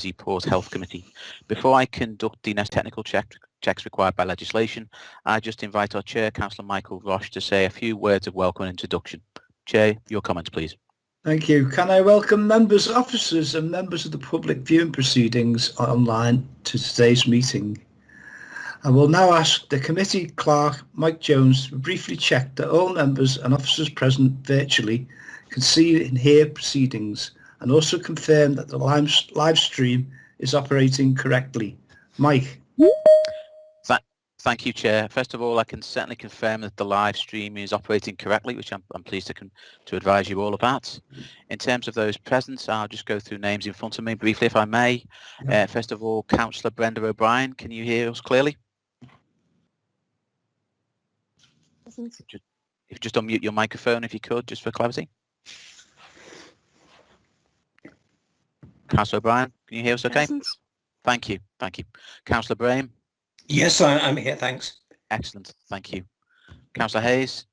Mersey Port Health Committee. Before I conduct the next technical checks required by legislation, I just invite our Chair, Councillor Michael Roche, to say a few words of welcome and introduction. Chair, your comments, please. Thank you. Can I welcome members, officers and members of the public viewing proceedings online to today's meeting. I will now ask the committee clerk, Mike Jones, to briefly check that all members and officers present virtually can see and hear proceedings, and also confirm that the live stream is operating correctly. Mike. Thank you, Chair. First of all, I can certainly confirm that the live stream is operating correctly, which I'm pleased to advise you all about. In terms of those present, I'll just go through names in front of me briefly, if I may. First of all, Councillor Brenda O'Brien, can you hear us clearly? If you just unmute your microphone, if you could, just for clarity. Councillor O'Brien, can you hear us okay? Present. Thank you. Councillor Brame? Yes, I'm here, thanks. Excellent, thank you. Councillor Hayes?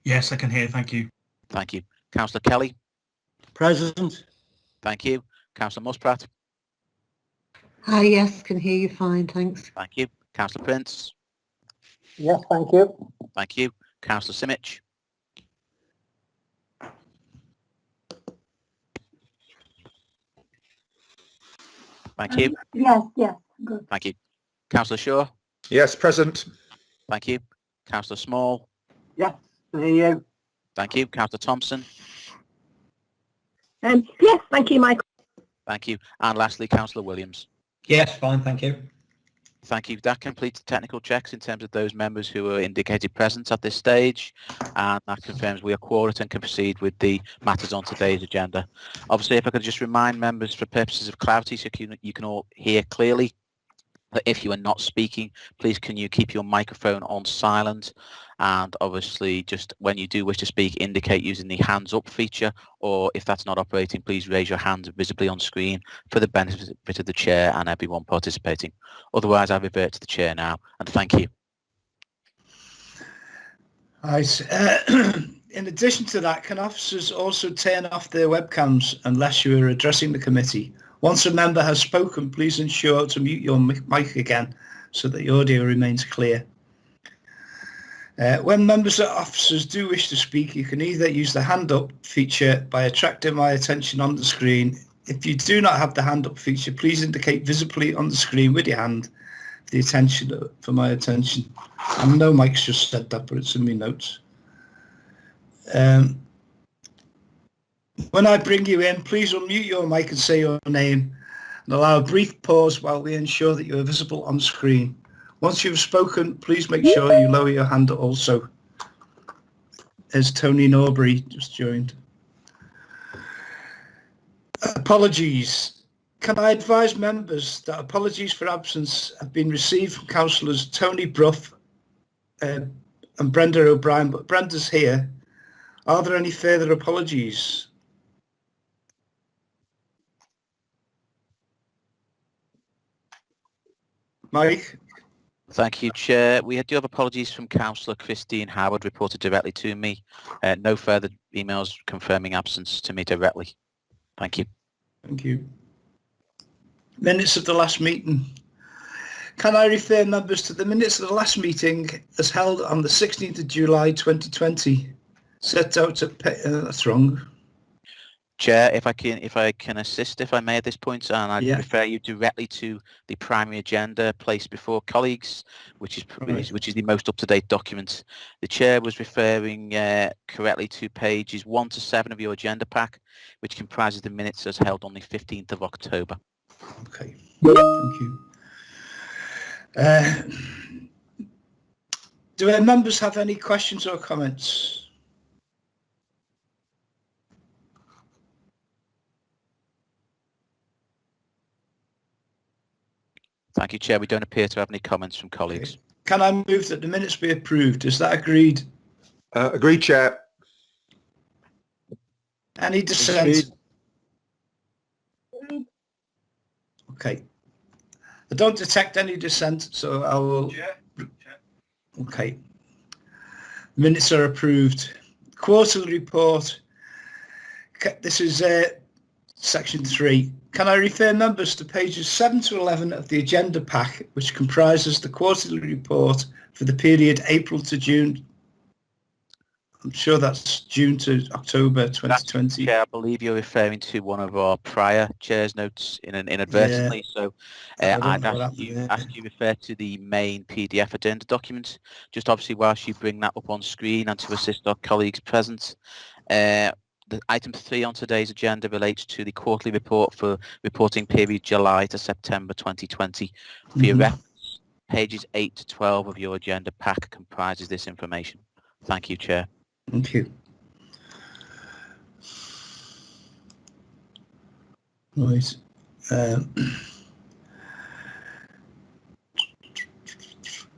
Yes, I can hear, thank you. Thank you. Councillor Kelly? Present. Thank you. Councillor Muspratt? Hi, yes, can hear you fine, thanks. Thank you. Councillor Prince? Yes, thank you. Thank you. Councillor Simic? Thank you. Yes, good. Thank you. Councillor Shaw? Yes, present. Thank you. Councillor Small? Yes, I hear you. Thank you. Councillor Thomson? Yes, thank you, Michael. Thank you. And lastly, Councillor Williams? Yes, fine, thank you. Thank you. That completes the technical checks in terms of those members who are indicated present at this stage, and that confirms we are quorate and can proceed with the matters on today's agenda. Obviously, if I could just remind members for purposes of clarity, so you can all hear clearly, that if you are not speaking, please can you keep your microphone on silent, and obviously just when you do wish to speak, indicate using the hands up feature, or if that's not operating, please raise your hand visibly on screen for the benefit of the chair and everyone participating. Otherwise, I revert to the chair now, and thank you. Right. In addition to that, can officers also turn off their webcams unless you are addressing the committee? Once a member has spoken, please ensure to mute your mic again so that the audio remains clear. When members or officers do wish to speak, you can either use the hand up feature by attracting my attention on the screen. If you do not have the hand up feature, please indicate visibly on the screen with your hand for my attention. I know Mike's just said that, but it's in my notes. When I bring you in, please unmute your mic and say your name, and allow a brief pause while we ensure that you are visible on screen. Once you've spoken, please make sure you lower your hand also. As Tony Norbury just joined. Apologies. Can I advise members that apologies for absence have been received from councillors Tony Bruff and Brenda O'Brien, but Brenda's here. Are there any further apologies? Mike? Thank you, Chair. We do have apologies from Councillor Christine Howard reported directly to me. No further emails confirming absence to me directly. Thank you. Thank you. Minutes of the last meeting. Can I refer members to the minutes of the last meeting as held on the 16th of July 2020? Set out at... that's wrong. Chair, if I can assist, if I may, at this point, and I refer you directly to the primary agenda placed before colleagues, which is the most up-to-date document. The Chair was referring correctly to pages 1 to 7 of your agenda pack, which comprises the minutes as held on the 15th of October. Okay, thank you. Do our members have any questions or comments? Thank you, Chair. We don't appear to have any comments from colleagues. Okay. Can I move that the minutes be approved? Is that agreed? Agreed, Chair. Any dissent? Okay. I don't detect any dissent, so I will... Okay. Minutes are approved. Quarterly report. This is section 3. Can I refer members to pages 7 to 11 of the agenda pack, which comprises the quarterly report for the period April to June? I'm sure that's June to October 2020. Yeah, I believe you're referring to one of our prior chair's notes inadvertently. So I'd ask you refer to the main PDF agenda document. Just obviously whilst you bring that up on screen and to assist our colleagues present. The item 3 on today's agenda relates to the quarterly report for reporting period July to September 2020. For your reference, pages 8 to 12 of your agenda pack comprises this information. Thank you, Chair. Thank you. Right. Can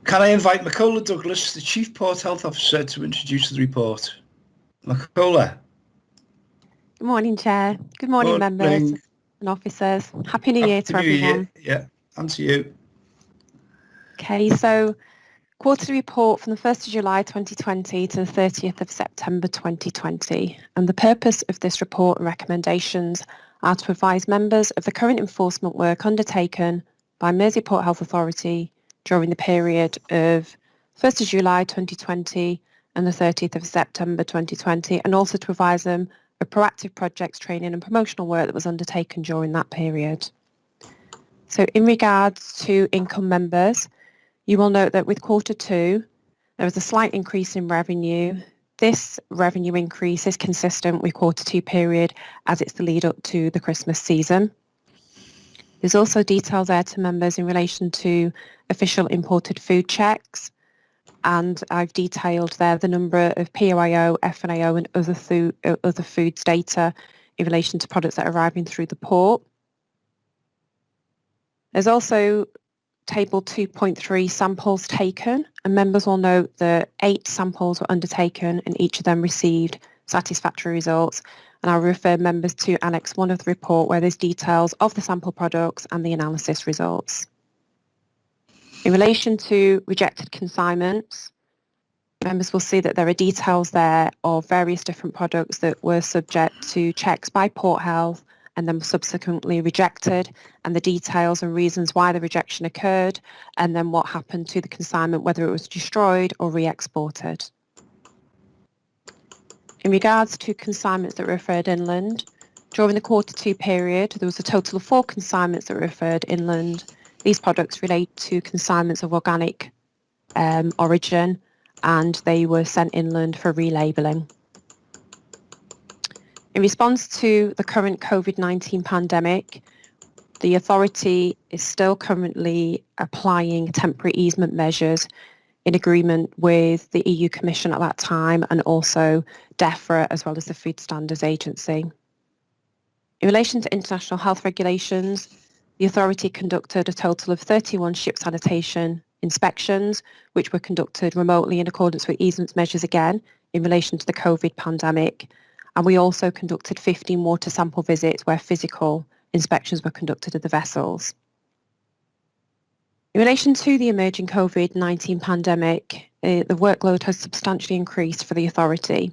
I invite Michaela Douglas, the Chief Port Health Officer, to introduce the report? Michaela. Good morning, Chair. Good morning, members and officers. Happy New Year to everyone. Yeah, and to you. Okay, so quarterly report from the 1st of July 2020 to the 30th of September 2020. And the purpose of this report and recommendations are to advise members of the current enforcement work undertaken by Mersey Port Health Authority during the period of 1st of July 2020 and the 30th of September 2020, and also to advise them of proactive projects, training and promotional work that was undertaken during that period. So in regards to income members, you will note that with quarter 2, there was a slight increase in revenue. This revenue increase is consistent with quarter 2 period as it's the lead up to the Christmas season. There's also detail there to members in relation to official imported food checks, and I've detailed there the number of POIO, FNAO and other foods data in relation to products that are arriving through the port. There's also table 2.3 samples taken, and members will note that 8 samples were undertaken and each of them received satisfactory results, and I'll refer members to Annex 1 of the report where there's details of the sample products and the analysis results. In relation to rejected consignments, members will see that there are details there of various different products that were subject to checks by Port Health and then subsequently rejected, and the details and reasons why the rejection occurred, and then what happened to the consignment, whether it was destroyed or re-exported. In regards to consignments that were referred inland, during the quarter 2 period, there was a total of 4 consignments that were referred inland. These products relate to consignments of organic origin, and they were sent inland for relabelling. In response to the current COVID-19 pandemic, the authority is still currently applying temporary easement measures in agreement with the EU Commission at that time, and also DEFRA as well as the Food Standards Agency. In relation to international health regulations, the authority conducted a total of 31 ship sanitation inspections, which were conducted remotely in accordance with easement measures again in relation to the COVID pandemic. And we also conducted 15 water sample visits where physical inspections were conducted of the vessels. In relation to the emerging COVID-19 pandemic, the workload has substantially increased for the authority.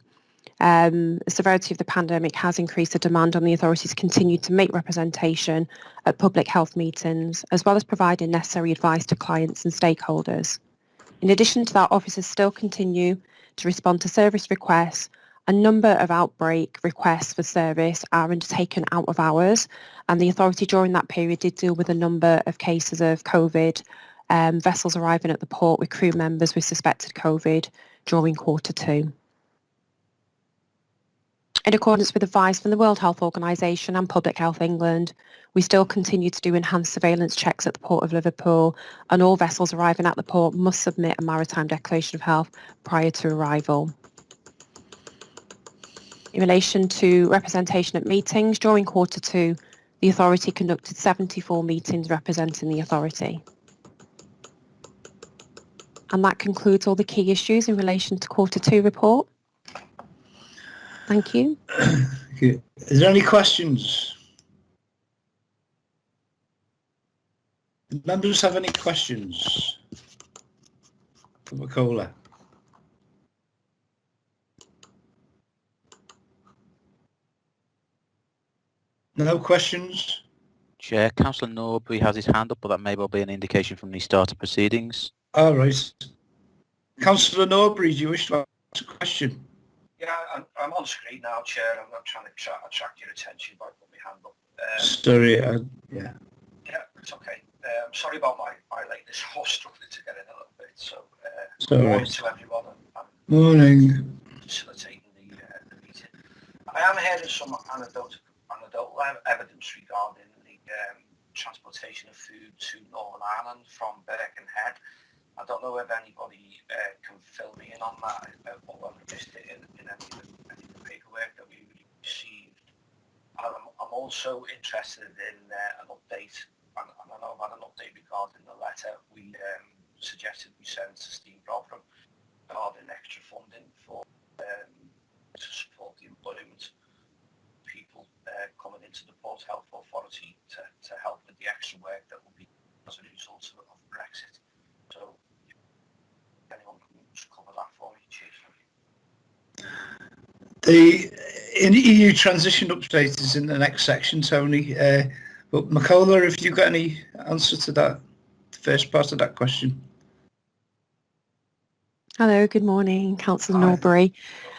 The severity of the pandemic has increased the demand on the authority to continue to make representation at public health meetings, as well as providing necessary advice to clients and stakeholders. In addition to that, officers still continue to respond to service requests. A number of outbreak requests for service are undertaken out of hours, and the authority during that period did deal with a number of cases of COVID, vessels arriving at the port with crew members with suspected COVID during quarter 2. In accordance with advice from the World Health Organization and Public Health England, we still continue to do enhanced surveillance checks at the Port of Liverpool, and all vessels arriving at the port must submit a maritime declaration of health prior to arrival. In relation to representation at meetings, during quarter 2, the authority conducted 74 meetings representing the authority. And that concludes all the key issues in relation to quarter 2 report. Thank you. Thank you. Is there any questions? Do members have any questions for Michaela? No questions? Chair. Councillor Norbury has his hand up, but that may well be an indication from the start of proceedings. All right. Councillor Norbury, do you wish to ask a question? Yeah, I'm on screen now, Chair. I'm not trying to attract your attention by putting my hand up. Sorry, yeah. Yeah, it's okay. Sorry about my lateness. I was struggling to get in a little bit. So, All morning right. to everyone. I'm Morning. facilitating the meeting. I am hearing some anecdotal evidence regarding the transportation of food to Northern Ireland from Birkenhead. I don't know if anybody can fill me in on that, or whether I missed it in any of the paperwork that we received. I'm also interested in an update, and I know I've had an update regarding the letter we suggested we send to Steve Rotherham regarding extra funding for to support the employment people coming into the Port Health Authority to help with the extra work that will be as a result of Brexit. So, if anyone can just cover that for me, cheers. The EU transition update is in the next section, Tony. But Michaela, have you got any answer to that, the first part of that question? Hello, good morning, Councillor Hi. Norbury.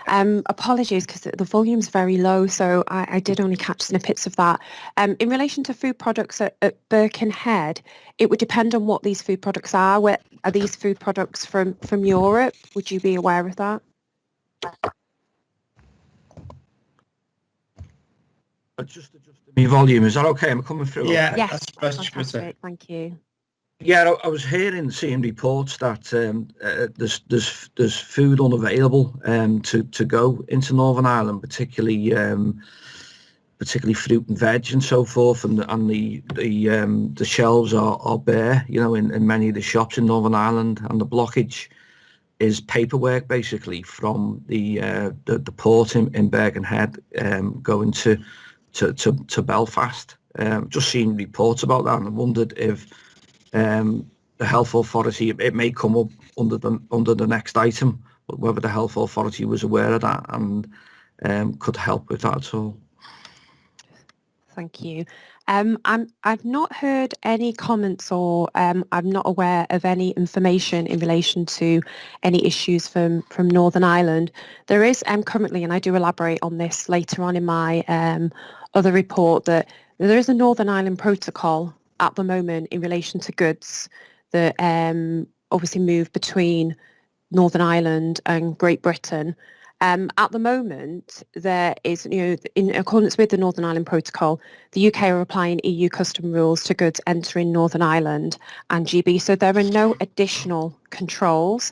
Apologies because the volume's very low, so I did only catch snippets of that. In relation to food products at Birkenhead, it would depend on what these food products are. Are these food products from Europe? Would you be aware of that? Just adjusting my volume. Is that okay? Am I coming through? Yeah, Okay? Yes, that's fantastic. better. Thank you. Yeah, I was seeing reports that there's food unavailable to go into Northern Ireland, particularly fruit and veg and so forth, and the shelves are bare, in many of the shops in Northern Ireland, and the blockage is paperwork basically from the port in Birkenhead going to Belfast. Just seen reports about that, and I wondered if the health authority, it may come up under the next item, but whether the health authority was aware of that and could help with that at all. Thank you. I've not heard any comments, or I'm not aware of any information in relation to any issues from Northern Ireland. There is currently, and I do elaborate on this later on in my other report, that there is a Northern Ireland protocol at the moment in relation to goods that obviously move between Northern Ireland and Great Britain. At the moment, there is, in accordance with the Northern Ireland Protocol, the UK are applying EU custom rules to goods entering Northern Ireland and GB, so there are no additional controls.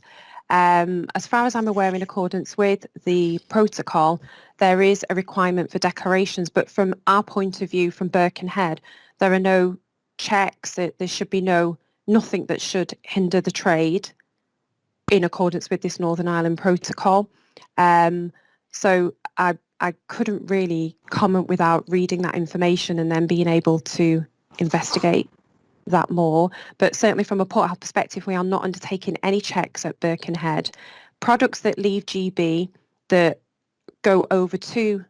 As far as I'm aware, in accordance with the protocol, there is a requirement for declarations, but from our point of view, from Birkenhead, there are no checks. There should be nothing that should hinder the trade in accordance with this Northern Ireland Protocol. So I couldn't really comment without reading that information and then being able to investigate that more. But certainly from a Port Health perspective, we are not undertaking any checks at Birkenhead. Products that leave GB that go over to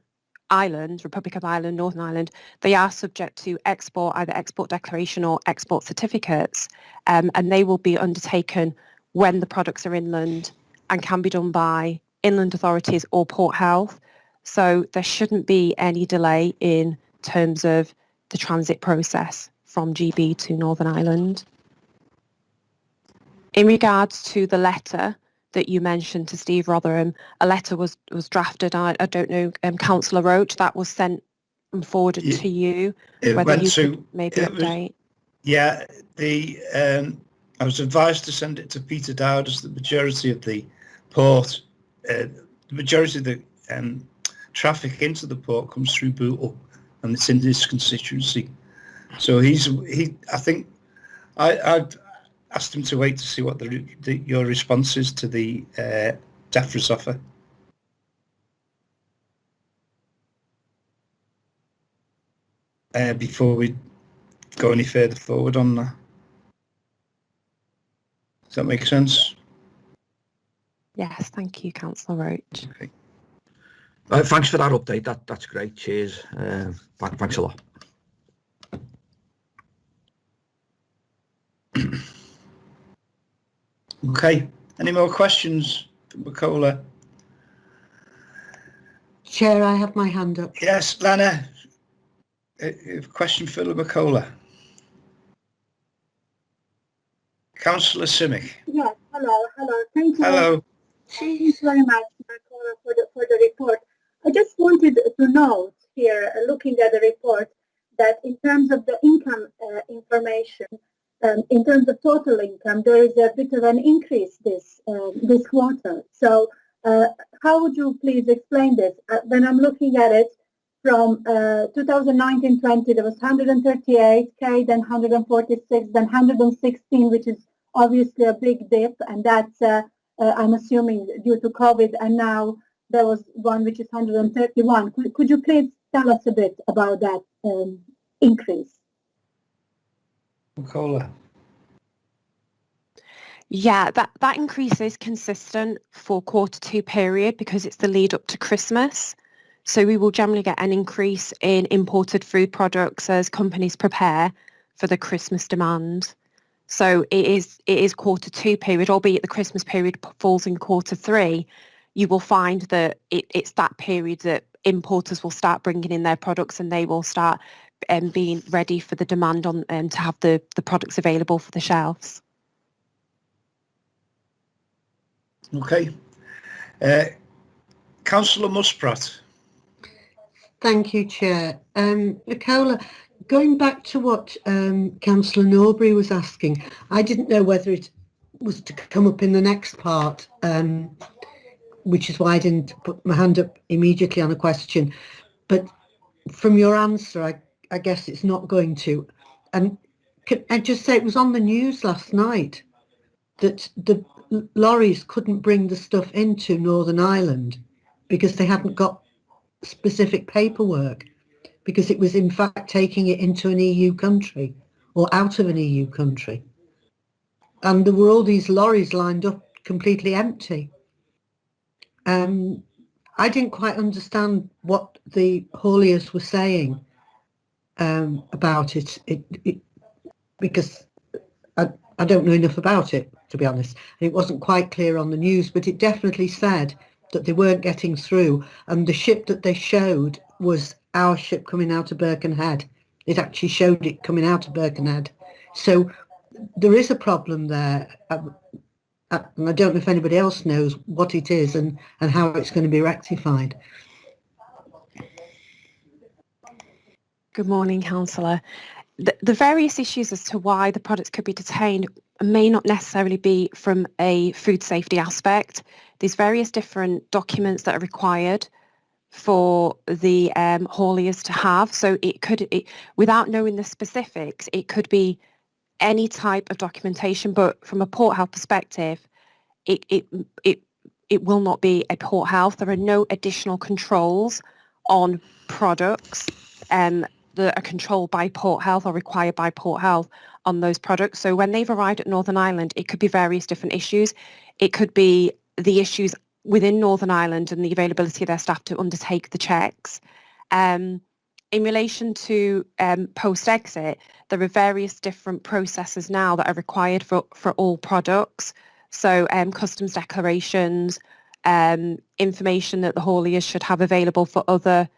Ireland, Republic of Ireland, Northern Ireland, they are subject to export, either export declaration or export certificates, and they will be undertaken when the products are inland and can be done by inland authorities or Port Health. So there shouldn't be any delay in terms of the transit process from GB to Northern Ireland. In regards to the letter that you mentioned to Steve Rotherham, a letter was drafted. I don't know, Councillor Roche, that was sent and forwarded to you. Whether you could maybe update. Yeah, I was advised to send it to Peter Dowd, as the majority of the port, the majority of the traffic into the port comes through Bootle, and it's in his constituency. So I think I'd asked him to wait to see what your response is to the DEFRA's offer. Before we go any further forward on that. Does that make sense? Yes, thank you, Councillor Roche. Okay. Thanks for that update. That's great. Cheers. Thanks a lot. Okay. Any more questions for Michaela? Chair, I have my hand up. Yes, Lena. A question for Michaela. Councillor Simic. Yes, hello. Thank you. Hello. Thank you very much, Michaela, for the report. I just wanted to note here, looking at the report, that in terms of the income information, in terms of total income, there is a bit of an increase this quarter. So how would you please explain this? When I'm looking at it from 2019-20, there was 138k, then 146, then 116, which is obviously a big dip, and that's I'm assuming due to COVID, and now there was one which is 131. Could you please tell us a bit about that increase? Michaela. Yeah, that increase is consistent for Q2 period because it's the lead up to Christmas. So we will generally get an increase in imported food products as companies prepare for the Christmas demand. So it is Q2 period, albeit the Christmas period falls in Q3. You will find that it's that period that importers will start bringing in their products, and they will start being ready for the demand on to have the products available for the shelves. Okay. Councillor Muspratt. Thank you, Chair. Nicola, going back to what Councillor Norbury was asking, I didn't know whether it was to come up in the next part, which is why I didn't put my hand up immediately on a question. But from your answer, I guess it's not going to. And can I just say it was on the news last night that the lorries couldn't bring the stuff into Northern Ireland because they hadn't got specific paperwork, because it was in fact taking it into an EU country or out of an EU country. And there were all these lorries lined up completely empty. I didn't quite understand what the hauliers were saying about it, because I don't know enough about it, to be honest. It wasn't quite clear on the news, but it definitely said that they weren't getting through, and the ship that they showed was our ship coming out of Birkenhead. It actually showed it coming out of Birkenhead. So there is a problem there, and I don't know if anybody else knows what it is and how it's going to be rectified. Good morning, Councillor. The various issues as to why the products could be detained may not necessarily be from a food safety aspect. There's various different documents that are required for the hauliers to have. So without knowing the specifics, it could be any type of documentation, but from a Port Health perspective, it will not be a Port Health. There are no additional controls on products that are controlled by Port Health or required by Port Health on those products. So when they've arrived at Northern Ireland, it could be various different issues. It could be the issues within Northern Ireland and the availability of their staff to undertake the checks. In relation to post-exit, there are various different processes now that are required for all products. So customs declarations, information that the hauliers should have available for other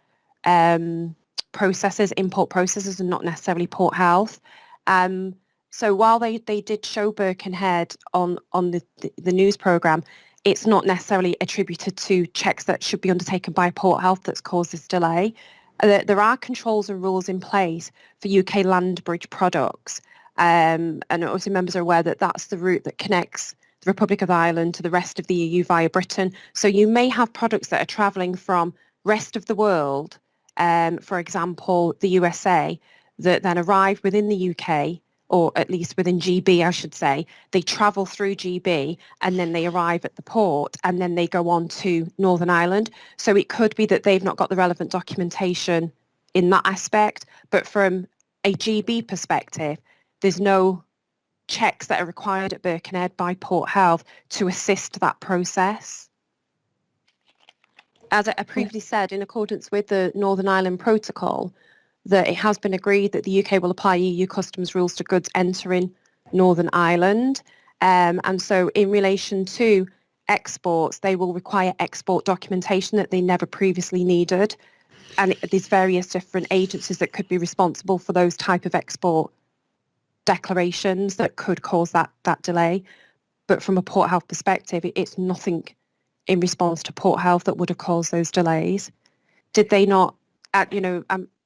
processes, import processes, and not necessarily Port Health. So while they did show Birkenhead on the news programme, it's not necessarily attributed to checks that should be undertaken by Port Health that's caused this delay. There are controls and rules in place for UK land bridge products, and also members are aware that that's the route that connects the Republic of Ireland to the rest of the EU via Britain. So you may have products that are travelling from rest of the world, for example, the USA, that then arrive within the UK, or at least within GB, I should say. They travel through GB and then they arrive at the port and then they go on to Northern Ireland. So it could be that they've not got the relevant documentation in that aspect, but from a GB perspective, there's no checks that are required at Birkenhead by Port Health to assist that process. As I previously said, in accordance with the Northern Ireland Protocol, that it has been agreed that the UK will apply EU customs rules to goods entering Northern Ireland. And so in relation to exports, they will require export documentation that they never previously needed. And there's various different agencies that could be responsible for those type of export declarations that could cause that delay. But from a Port Health perspective, it's nothing in response to Port Health that would have caused those delays. Did they not, I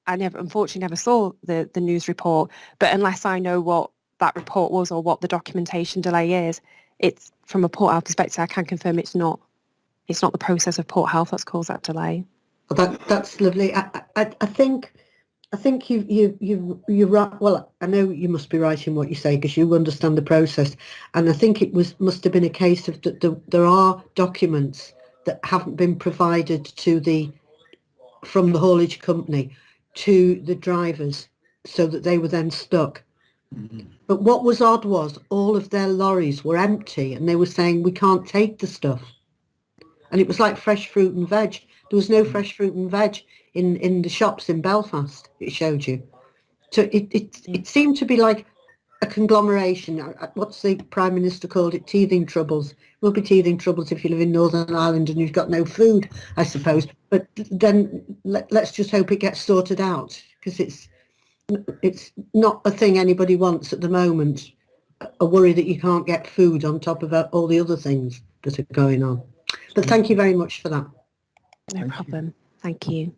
unfortunately never saw the news report, but unless I know what that report was or what the documentation delay is, it's from a Port Health perspective, I can confirm it's not the process of Port Health that's caused that delay. Well, that's lovely. I think you're right. Well, I know you must be right in what you say because you understand the process, and I think it must have been a case of that there are documents that haven't been provided from the haulage company to the drivers, so that they were then stuck. Mm-hmm. But what was odd was all of their lorries were empty, and they were saying we can't take the stuff, and it was like fresh fruit and veg. There was no fresh fruit and veg in the shops in Belfast, it showed you. So it seemed to be like a conglomeration. What's the Prime Minister called it? Teething troubles. It will be teething troubles if you live in Northern Ireland and you've got no food, I suppose. But then let's just hope it gets sorted out, because it's not a thing anybody wants at the moment, a worry that you can't get food on top of all the other things that are going on. But thank you very much for that. No problem. Thank you.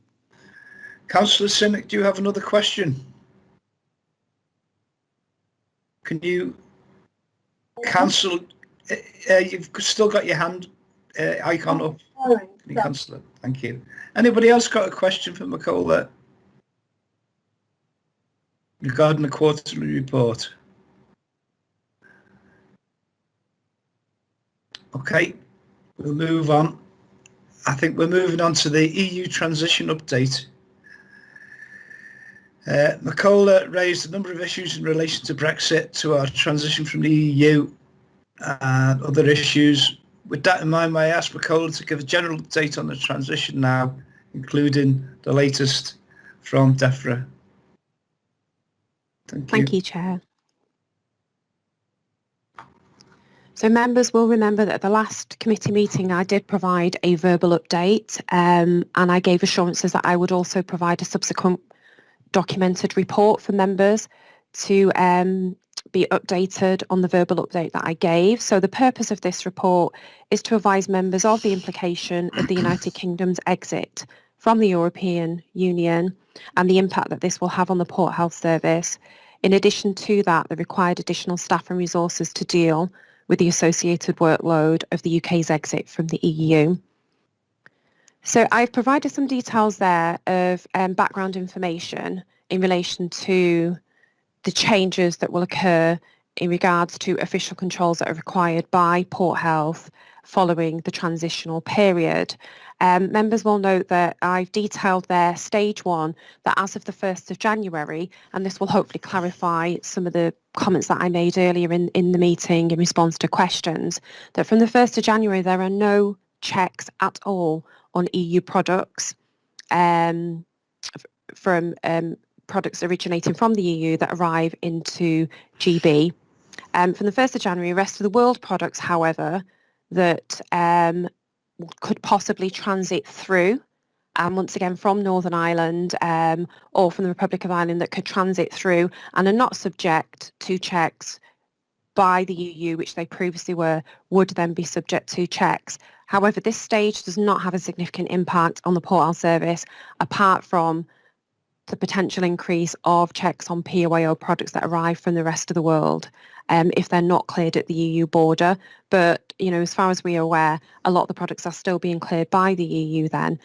Councillor Simic, do you have another question? Can you cancel? You've still got your hand icon up. Can you cancel it? Thank you. Anybody else got a question for Cllr regarding the quarterly report? Okay, we'll move on. I think we're moving on to the EU transition update. Cllr raised a number of issues in relation to Brexit, to our transition from the EU and other issues. With that in mind, may I ask Cllr to give a general update on the transition now, including the latest from DEFRA. Thank you, Chair. So members will remember that at the last committee meeting I did provide a verbal update, and I gave assurances that I would also provide a subsequent documented report for members to be updated on the verbal update that I gave. So the purpose of this report is to advise members of the implication of the United Kingdom's exit from the European Union and the impact that this will have on the Port Health Service. In addition to that, the required additional staff and resources to deal with the associated workload of the UK's exit from the EU. So I've provided some details there of background information in relation to the changes that will occur in regards to official controls that are required by Port Health following the transitional period. Members will note that I've detailed there stage one, that as of the 1st of January, and this will hopefully clarify some of the comments that I made earlier in the meeting in response to questions, that from the 1st of January there are no checks at all on EU products from products originating from the EU that arrive into GB. From the 1st of January, the rest of the world products, however, that could possibly transit through, and once again from Northern Ireland or from the Republic of Ireland that could transit through and are not subject to checks by the EU, which they previously were, would then be subject to checks. However, this stage does not have a significant impact on the Port Health Service, apart from the potential increase of checks on POAO products that arrive from the rest of the world if they're not cleared at the EU border. But, you know, as far as we are aware, a lot of the products are still being cleared by the EU then.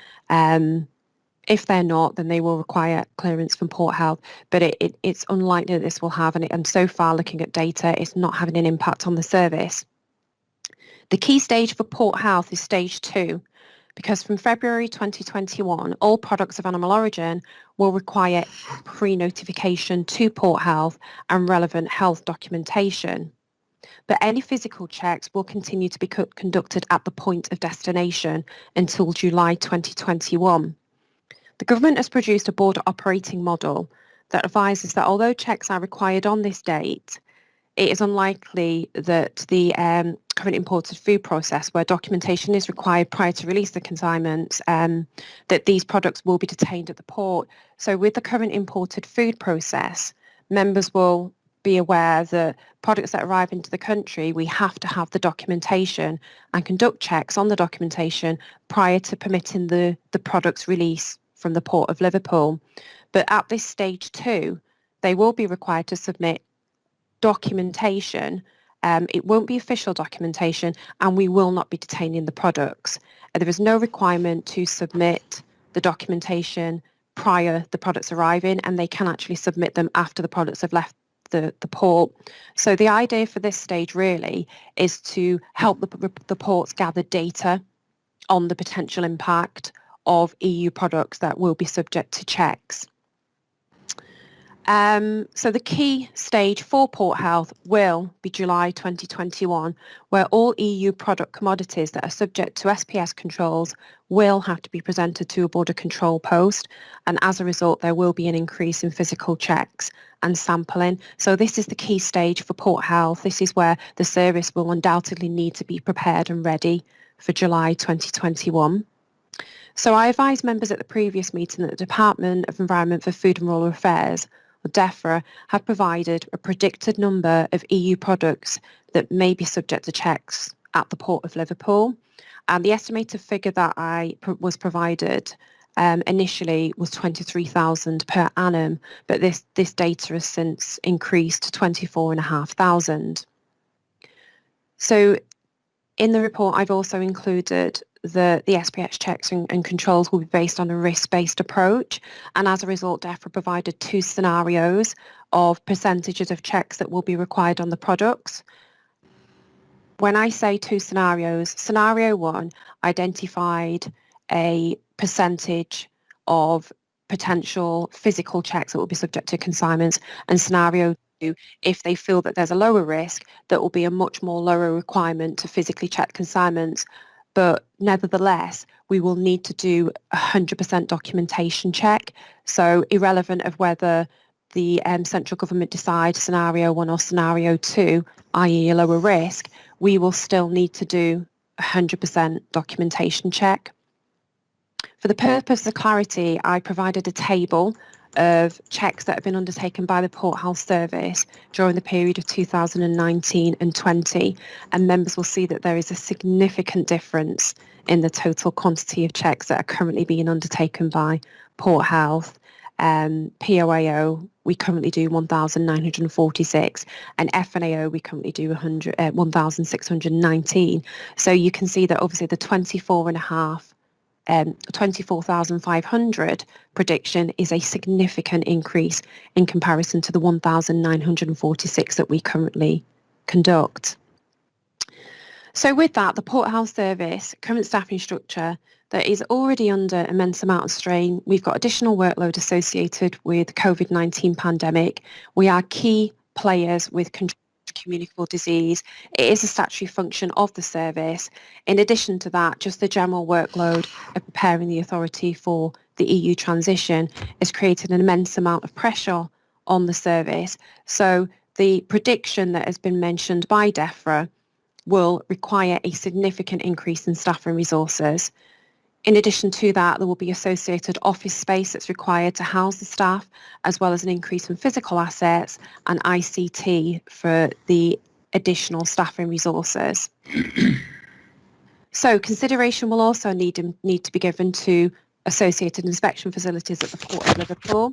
If they're not, then they will require clearance from Port Health. But it's unlikely that this will have, and so far looking at data, it's not having an impact on the service. The key stage for Port Health is stage 2, because from February 2021, all products of animal origin will require pre-notification to Port Health and relevant health documentation. But any physical checks will continue to be conducted at the point of destination until July 2021. The government has produced a border operating model that advises that although checks are required on this date, it is unlikely that the current imported food process, where documentation is required prior to release of consignments, that these products will be detained at the port. So with the current imported food process, members will be aware that products that arrive into the country, we have to have the documentation and conduct checks on the documentation prior to permitting the product's release from the Port of Liverpool. But at this stage 2, they will be required to submit documentation. It won't be official documentation, and we will not be detaining the products. There is no requirement to submit the documentation prior the products arriving, and they can actually submit them after the products have left the port. So the idea for this stage really is to help the ports gather data on the potential impact of EU products that will be subject to checks. So the key stage for Port Health will be July 2021, where all EU product commodities that are subject to SPS controls will have to be presented to a border control post, and as a result there will be an increase in physical checks and sampling. So this is the key stage for Port Health. This is where the service will undoubtedly need to be prepared and ready for July 2021. So I advised members at the previous meeting that the Department of Environment for Food and Rural Affairs, or DEFRA, have provided a predicted number of EU products that may be subject to checks at the Port of Liverpool. And the estimated figure that was provided initially was 23,000 per annum, but this data has since increased to 24,500. So in the report, I've also included the SPS checks and controls will be based on a risk-based approach, and as a result DEFRA provided 2 scenarios of percentages of checks that will be required on the products. When I say 2 scenarios, scenario 1 identified a percentage of potential physical checks that will be subject to consignments, and scenario 2, if they feel that there's a lower risk, that will be a much more lower requirement to physically check consignments. But nevertheless, we will need to do 100% documentation check. So irrelevant of whether the central government decides scenario 1 or scenario 2, i.e. a lower risk, we will still need to do 100% documentation check. For the purpose of clarity, I provided a table of checks that have been undertaken by the Port Health Service during the period of 2019 and 20, and members will see that there is a significant difference in the total quantity of checks that are currently being undertaken by Port Health. POAO, we currently do 1,946, and FNAO, we currently do 1,619. So you can see that obviously the 24,500 prediction is a significant increase in comparison to the 1,946 that we currently conduct. So with that, the Port Health Service current staffing structure that is already under immense amount of strain. We've got additional workload associated with COVID-19 pandemic. We are key players with communicable disease. It is a statutory function of the service. In addition to that, just the general workload of preparing the authority for the EU transition has created an immense amount of pressure on the service. So the prediction that has been mentioned by DEFRA will require a significant increase in staff and resources. In addition to that, there will be associated office space that's required to house the staff, as well as an increase in physical assets and ICT for the additional staffing resources. So consideration will also need to be given to associated inspection facilities at the Port of Liverpool,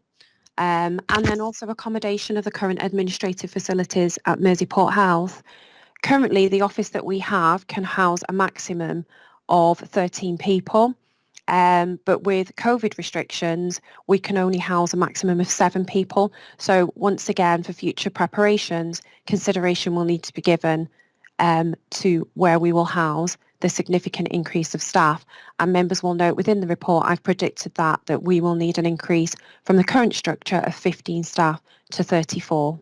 and then also accommodation of the current administrative facilities at Mersey Port Health. Currently, the office that we have can house a maximum of 13 people, but with COVID restrictions, we can only house a maximum of 7 people. So once again, for future preparations, consideration will need to be given to where we will house the significant increase of staff. And members will note within the report, I've predicted that we will need an increase from the current structure of 15 staff to 34.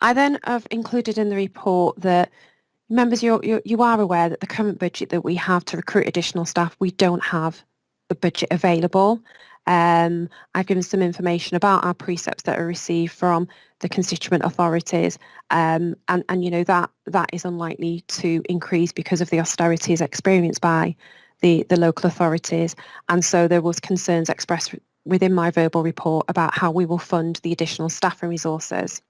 I then have included in the report that members, you are aware that the current budget that we have to recruit additional staff, we don't have the budget available. I've given some information about our precepts that are received from the constituent authorities, and you know that is unlikely to increase because of the austerities experienced by the local authorities, and so there was concerns expressed within my verbal report about how we will fund the additional staff and resources.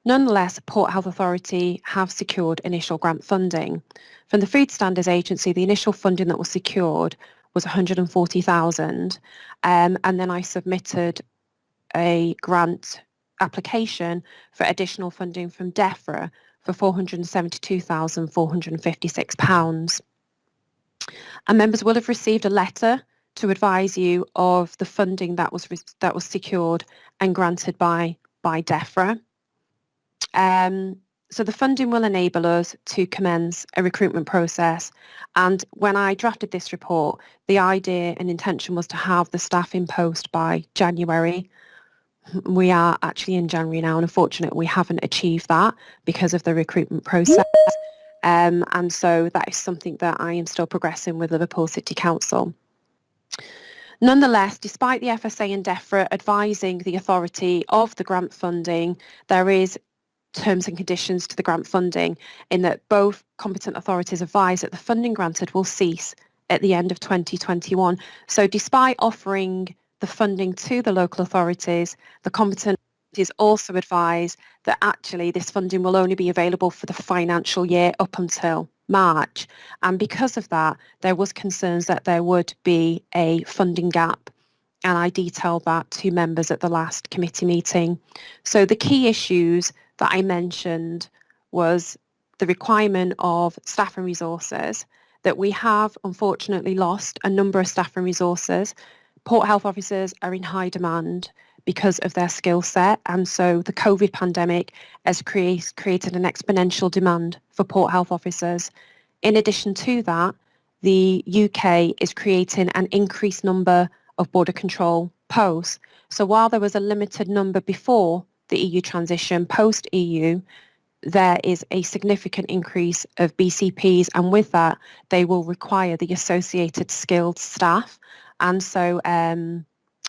Nonetheless, Port Health Authority have secured initial grant funding. From the Food Standards Agency, the initial funding that was secured was 140,000, and then I submitted a grant application for additional funding from DEFRA for £472,456. And members will have received a letter to advise you of the funding that was secured and granted by DEFRA. So the funding will enable us to commence a recruitment process. And when I drafted this report, the idea and intention was to have the staff in post by January. We are actually in January now, and unfortunately we haven't achieved that because of the recruitment process. And so that is something that I am still progressing with Liverpool City Council. Nonetheless, despite the FSA and DEFRA advising the authority of the grant funding, there is terms and conditions to the grant funding in that both competent authorities advise that the funding granted will cease at the end of 2021. So despite offering the funding to the local authorities, the competent authorities also advise that actually this funding will only be available for the financial year up until March. And because of that, there was concerns that there would be a funding gap. And I detailed that to members at the last committee meeting. So the key issues that I mentioned was the requirement of staff and resources, that we have unfortunately lost a number of staff and resources. Port health officers are in high demand because of their skill set, and so the COVID pandemic has created an exponential demand for port health officers. In addition to that, the UK is creating an increased number of border control posts. So while there was a limited number before the EU transition, post-EU, there is a significant increase of BCPs, and with that, they will require the associated skilled staff. And so,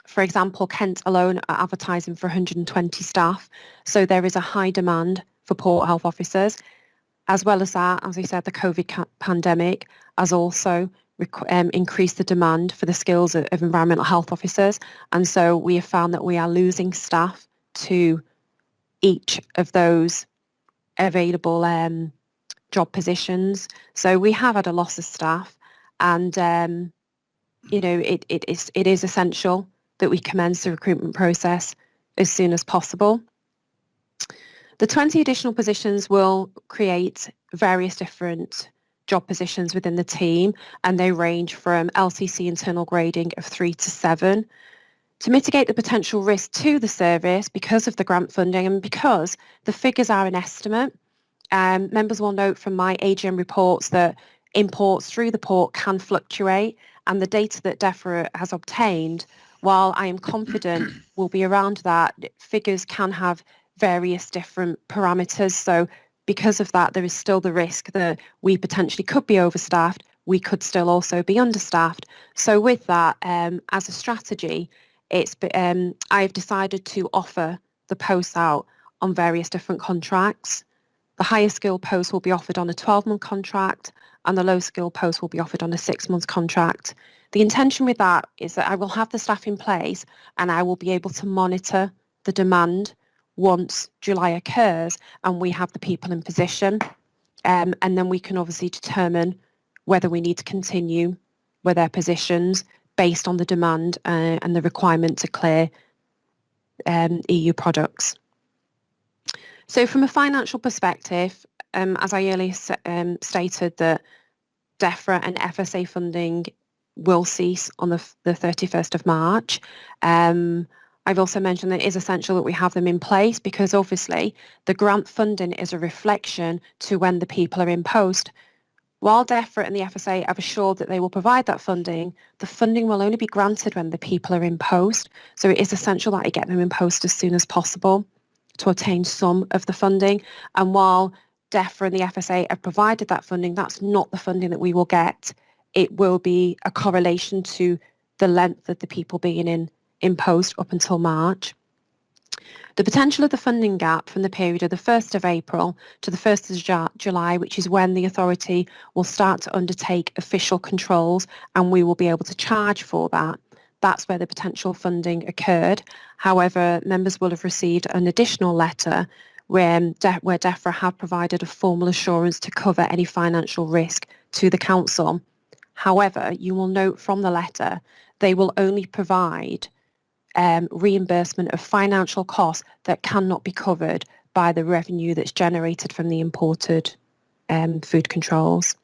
for example, Kent alone are advertising for 120 staff. So there is a high demand for port health officers. As well as that, as I said, the COVID pandemic has also increased the demand for the skills of environmental health officers. And so we have found that we are losing staff to each of those available job positions. So we have had a loss of staff, and you know, it is essential that we commence the recruitment process as soon as possible. The 20 additional positions will create various different job positions within the team, and they range from LCC internal grading of 3 to 7. To mitigate the potential risk to the service because of the grant funding and because the figures are an estimate, members will note from my AGM reports that imports through the port can fluctuate, and the data that DEFRA has obtained, while I am confident will be around that, figures can have various different parameters. So because of that, there is still the risk that we potentially could be overstaffed. We could still also be understaffed. So with that, as a strategy, I've decided to offer the posts out on various different contracts. The higher skill post will be offered on a 12-month contract, and the low skill post will be offered on a 6-month contract. The intention with that is that I will have the staff in place, and I will be able to monitor the demand once July occurs and we have the people in position. And then we can obviously determine whether we need to continue with their positions based on the demand and the requirement to clear EU products. So from a financial perspective, as I earlier stated, that DEFRA and FSA funding will cease on the 31st of March. I've also mentioned that it is essential that we have them in place because obviously the grant funding is a reflection to when the people are in post. While DEFRA and the FSA have assured that they will provide that funding, the funding will only be granted when the people are in post. So it is essential that I get them in post as soon as possible to obtain some of the funding. And while DEFRA and the FSA have provided that funding, that's not the funding that we will get. It will be a correlation to the length of the people being in post up until March. The potential of the funding gap from the period of the 1st of April to the 1st of July, which is when the authority will start to undertake official controls and we will be able to charge for that. That's where the potential funding occurred. However, members will have received an additional letter where DEFRA have provided a formal assurance to cover any financial risk to the council. However, you will note from the letter, they will only provide reimbursement of financial costs that cannot be covered by the revenue that's generated from the imported food controls.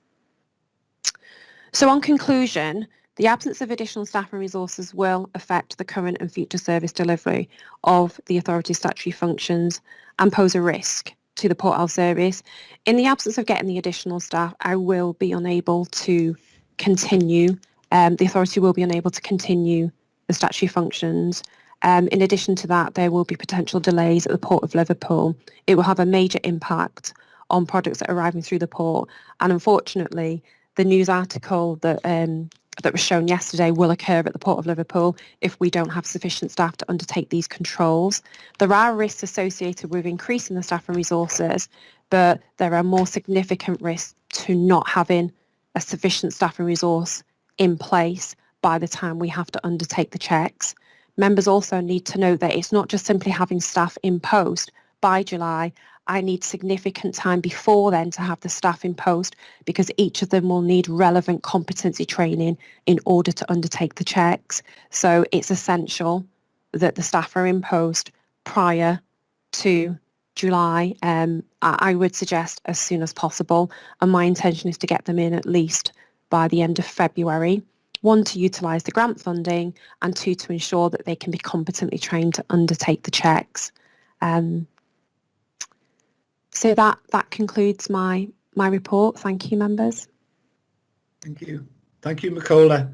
So on conclusion, the absence of additional staff and resources will affect the current and future service delivery of the authority's statutory functions and pose a risk to the Port Health Service. In the absence of getting the additional staff, I will be unable to continue, the authority will be unable to continue the statutory functions. In addition to that, there will be potential delays at the Port of Liverpool. It will have a major impact on products that are arriving through the port. And unfortunately, the news article that was shown yesterday will occur at the Port of Liverpool if we don't have sufficient staff to undertake these controls. There are risks associated with increasing the staff and resources, but there are more significant risks to not having a sufficient staff and resource in place by the time we have to undertake the checks. Members also need to know that it's not just simply having staff in post by July. I need significant time before then to have the staff in post because each of them will need relevant competency training in order to undertake the checks. So it's essential that the staff are in post prior to July. I would suggest as soon as possible, and my intention is to get them in at least by the end of February. 1, to utilise the grant funding, and 2, to ensure that they can be competently trained to undertake the checks. So that concludes my report. Thank you, members. Thank you. Thank you, Michaela.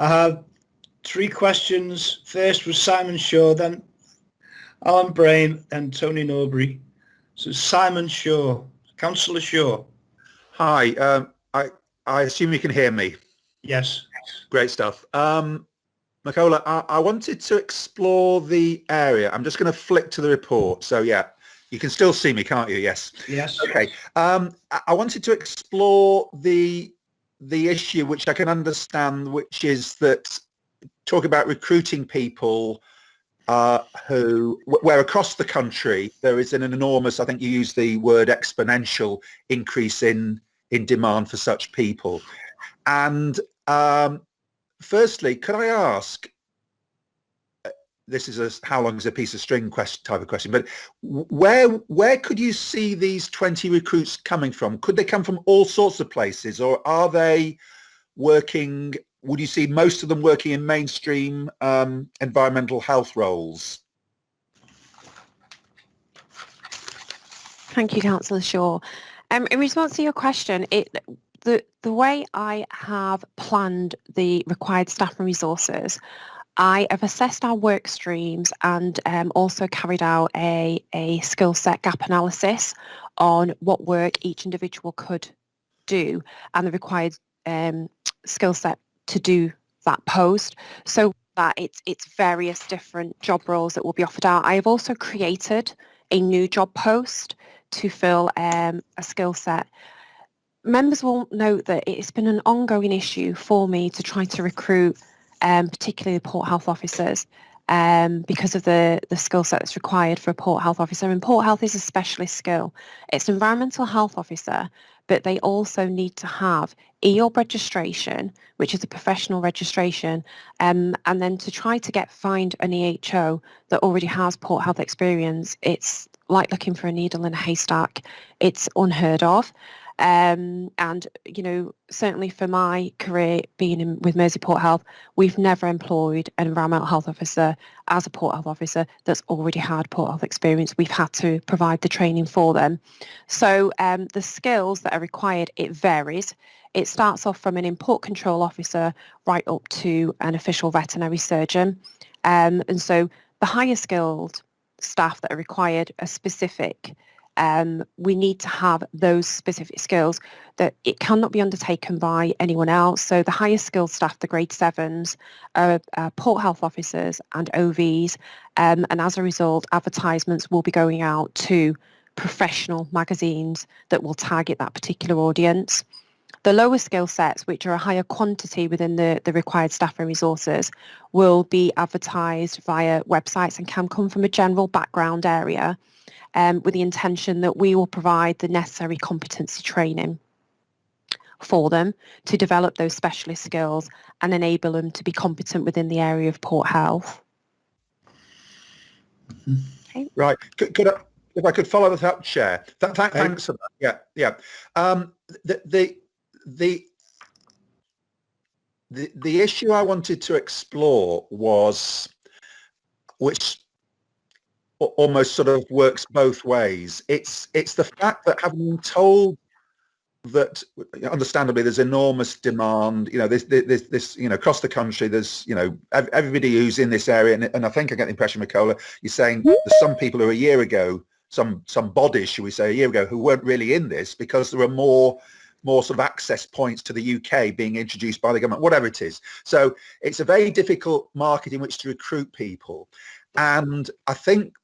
I have 3 questions. First was Simon Shaw, then Allan Brame and Tony Norbury. So Simon Shaw, Councillor Shaw. Hi, I assume you can hear me. Yes. Great stuff. Michaela, I wanted to explore the area. I'm just going to flick to the report. So yeah, you can still see me, can't you? Yes. Yes. Okay. I wanted to explore the issue, which I can understand, which is that talk about recruiting people where across the country there is an enormous, I think you used the word exponential increase in demand for such people. And firstly, could I ask, this is a how long is a piece of string type of question, but where could you see these 20 recruits coming from? Could they come from all sorts of places, or are they working, would you see most of them working in mainstream environmental health roles? Thank you, Councillor Shaw. In response to your question, the way I have planned the required staff and resources, I have assessed our work streams and also carried out a skill set gap analysis on what work each individual could do and the required skill set to do that post, so that it's various different job roles that will be offered out. I have also created a new job post to fill a skill set. Members will note that it's been an ongoing issue for me to try to recruit particularly port health officers because of the skill set that's required for a port health officer. And port health is a specialist skill. It's an environmental health officer, but they also need to have EOB registration, which is a professional registration, and then to try to find an EHO that already has port health experience, it's like looking for a needle in a haystack. It's unheard of. And, you know, certainly for my career being with Mersey Port Health, we've never employed an environmental health officer as a port health officer that's already had port health experience. We've had to provide the training for them. So the skills that are required, it varies. It starts off from an import control officer right up to an official veterinary surgeon. And so the higher skilled staff that are required are specific we need to have those specific skills that it cannot be undertaken by anyone else. So the highest skilled staff, the grade 7s, are port health officers and OVs, and as a result, advertisements will be going out to professional magazines that will target that particular audience. The lower skill sets, which are a higher quantity within the required staff and resources, will be advertised via websites and can come from a general background area, with the intention that we will provide the necessary competency training for them to develop those specialist skills and enable them to be competent within the area of port health. Okay. Right. Could I, if I could follow that up, Chair? Thanks for that. Yeah. The issue I wanted to explore was, which almost sort of works both ways. It's the fact that, having been told that, understandably, there's enormous demand, this across the country, there's, everybody who's in this area, and I think I get the impression, Michaela, you're saying there's some people who a year ago, some bodies, should we say, a year ago, who weren't really in this because there were more sort of access points to the UK being introduced by the government, whatever it is. So it's a very difficult market in which to recruit people. And I think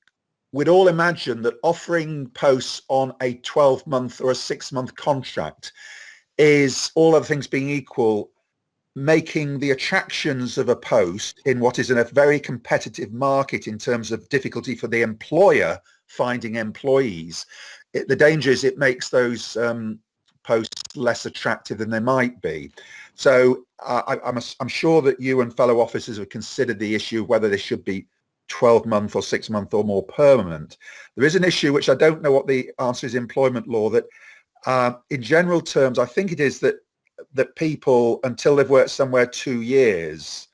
we'd all imagine that offering posts on a 12-month or a 6-month contract is, all other things being equal, making the attractions of a post in what is in a very competitive market in terms of difficulty for the employer finding employees. The danger is it makes those posts less attractive than they might be. So I'm sure that you and fellow officers have considered the issue of whether this should be 12-month or 6-month or more permanent. There is an issue which I don't know what the answer is, employment law, that in general terms, I think it is that people, until they've worked somewhere 2 years,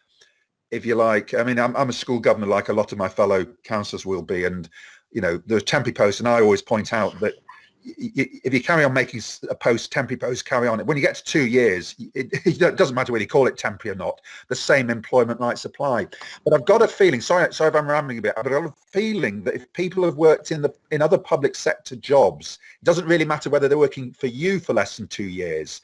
if you like, I mean, I'm a school governor like a lot of my fellow councillors will be, and there's temporary posts, and I always point out that if you carry on making a post, temporary post, carry on. When you get to 2 years, it doesn't matter whether you call it temporary or not, the same employment rights apply. But I've got a feeling, sorry if I'm rambling a bit, I've got a feeling that if people have worked in other public sector jobs, it doesn't really matter whether they're working for you for less than 2 years.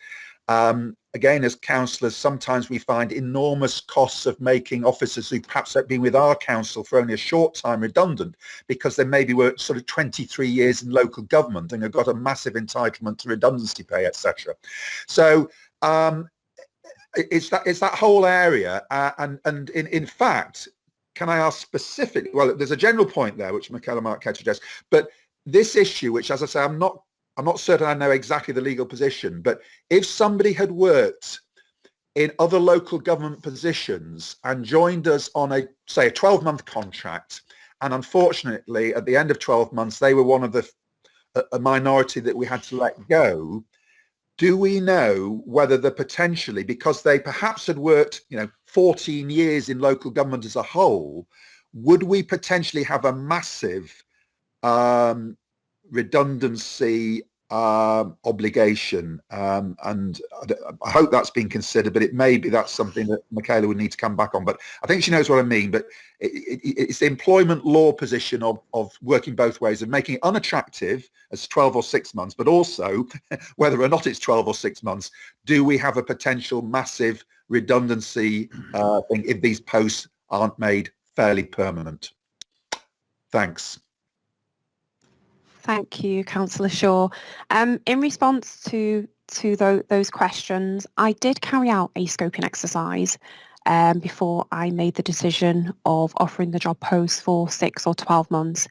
Again, as councillors, sometimes we find enormous costs of making officers who perhaps have been with our council for only a short time redundant because they maybe worked sort of 23 years in local government and have got a massive entitlement to redundancy pay, etc. So it's that whole area, and in fact, can I ask specifically? Well, there's a general point there which Michaela might catch address, but this issue, which, as I say, I'm not certain I know exactly the legal position, but if somebody had worked in other local government positions and joined us on a 12-month contract, and unfortunately at the end of 12 months they were one of a minority that we had to let go, do we know whether the potentially, because they perhaps had worked 14 years in local government as a whole, would we potentially have a massive redundancy obligation, and I hope that's been considered, but it may be that's something that Michaela would need to come back on, but I think she knows what I mean. But it's the employment law position of working both ways, of making it unattractive as 12 or 6 months, but also whether or not it's 12 or 6 months, do we have a potential massive redundancy thing if these posts aren't made fairly permanent? Thanks. Thank you, Councillor Shaw. In response to those questions, I did carry out a scoping exercise before I made the decision of offering the job post for 6 or 12 months.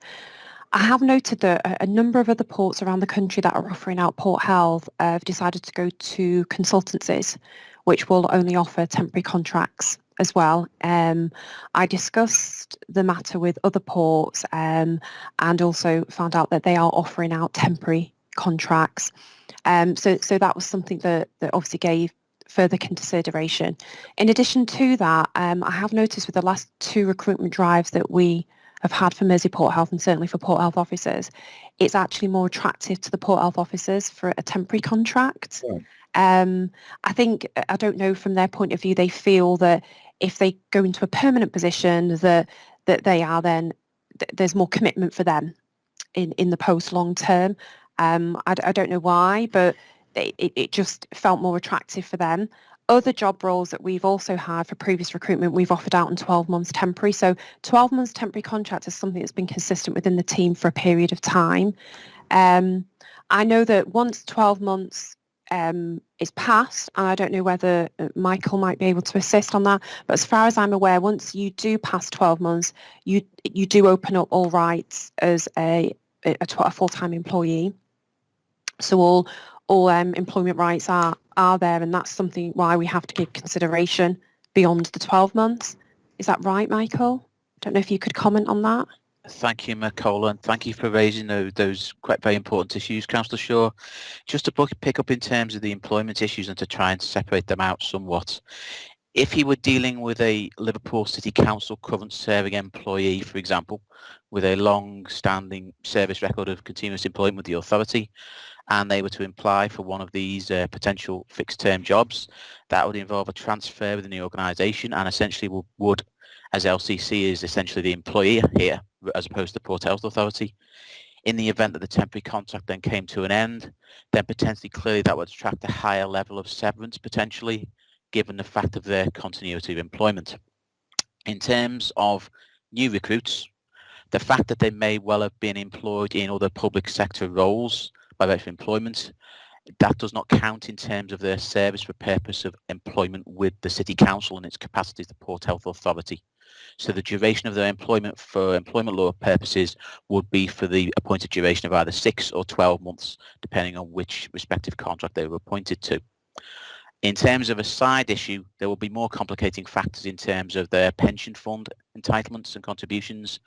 I have noted that a number of other ports around the country that are offering out port health have decided to go to consultancies, which will only offer temporary contracts as well. I discussed the matter with other ports and also found out that they are offering out temporary contracts. So that was something that obviously gave further consideration. In addition to that, I have noticed with the last 2 recruitment drives that we have had for Mersey Port Health, and certainly for Port Health officers, it's actually more attractive to the Port Health officers for a temporary contract. Yeah. I think, I don't know, from their point of view, they feel that if they go into a permanent position that they are then, there's more commitment for them. in the post long term. I don't know why, but it just felt more attractive for them. Other job roles that we've also had for previous recruitment, we've offered out in 12 months temporary. So 12 months temporary contract is something that's been consistent within the team for a period of time. I know that once 12 months is passed, and I don't know whether Michael might be able to assist on that, but as far as I'm aware, once you do pass 12 months, you do open up all rights as a full-time employee. So all employment rights are there, and that's something why we have to give consideration beyond the 12 months. Is that right, Michael? I don't know if you could comment on that. Thank you, Nicola, and thank you for raising those quite very important issues, Councillor Shaw. Just to pick up in terms of the employment issues and to try and separate them out somewhat. If you were dealing with a Liverpool City Council current serving employee, for example, with a long-standing service record of continuous employment with the authority, and they were to apply for one of these potential fixed-term jobs, that would involve a transfer within the organisation, and essentially would, as LCC is essentially the employer here, as opposed to the Port Health Authority. In the event that the temporary contract then came to an end, then potentially clearly that would attract a higher level of severance potentially, given the fact of their continuity of employment. In terms of new recruits, the fact that they may well have been employed in other public sector roles by virtue of employment, that does not count in terms of their service for purpose of employment with the City Council and its capacity as the Port Health Authority. So the duration of their employment for employment law purposes would be for the appointed duration of either 6 or 12 months, depending on which respective contract they were appointed to. In terms of a side issue, there will be more complicating factors in terms of their pension fund entitlements and contributions.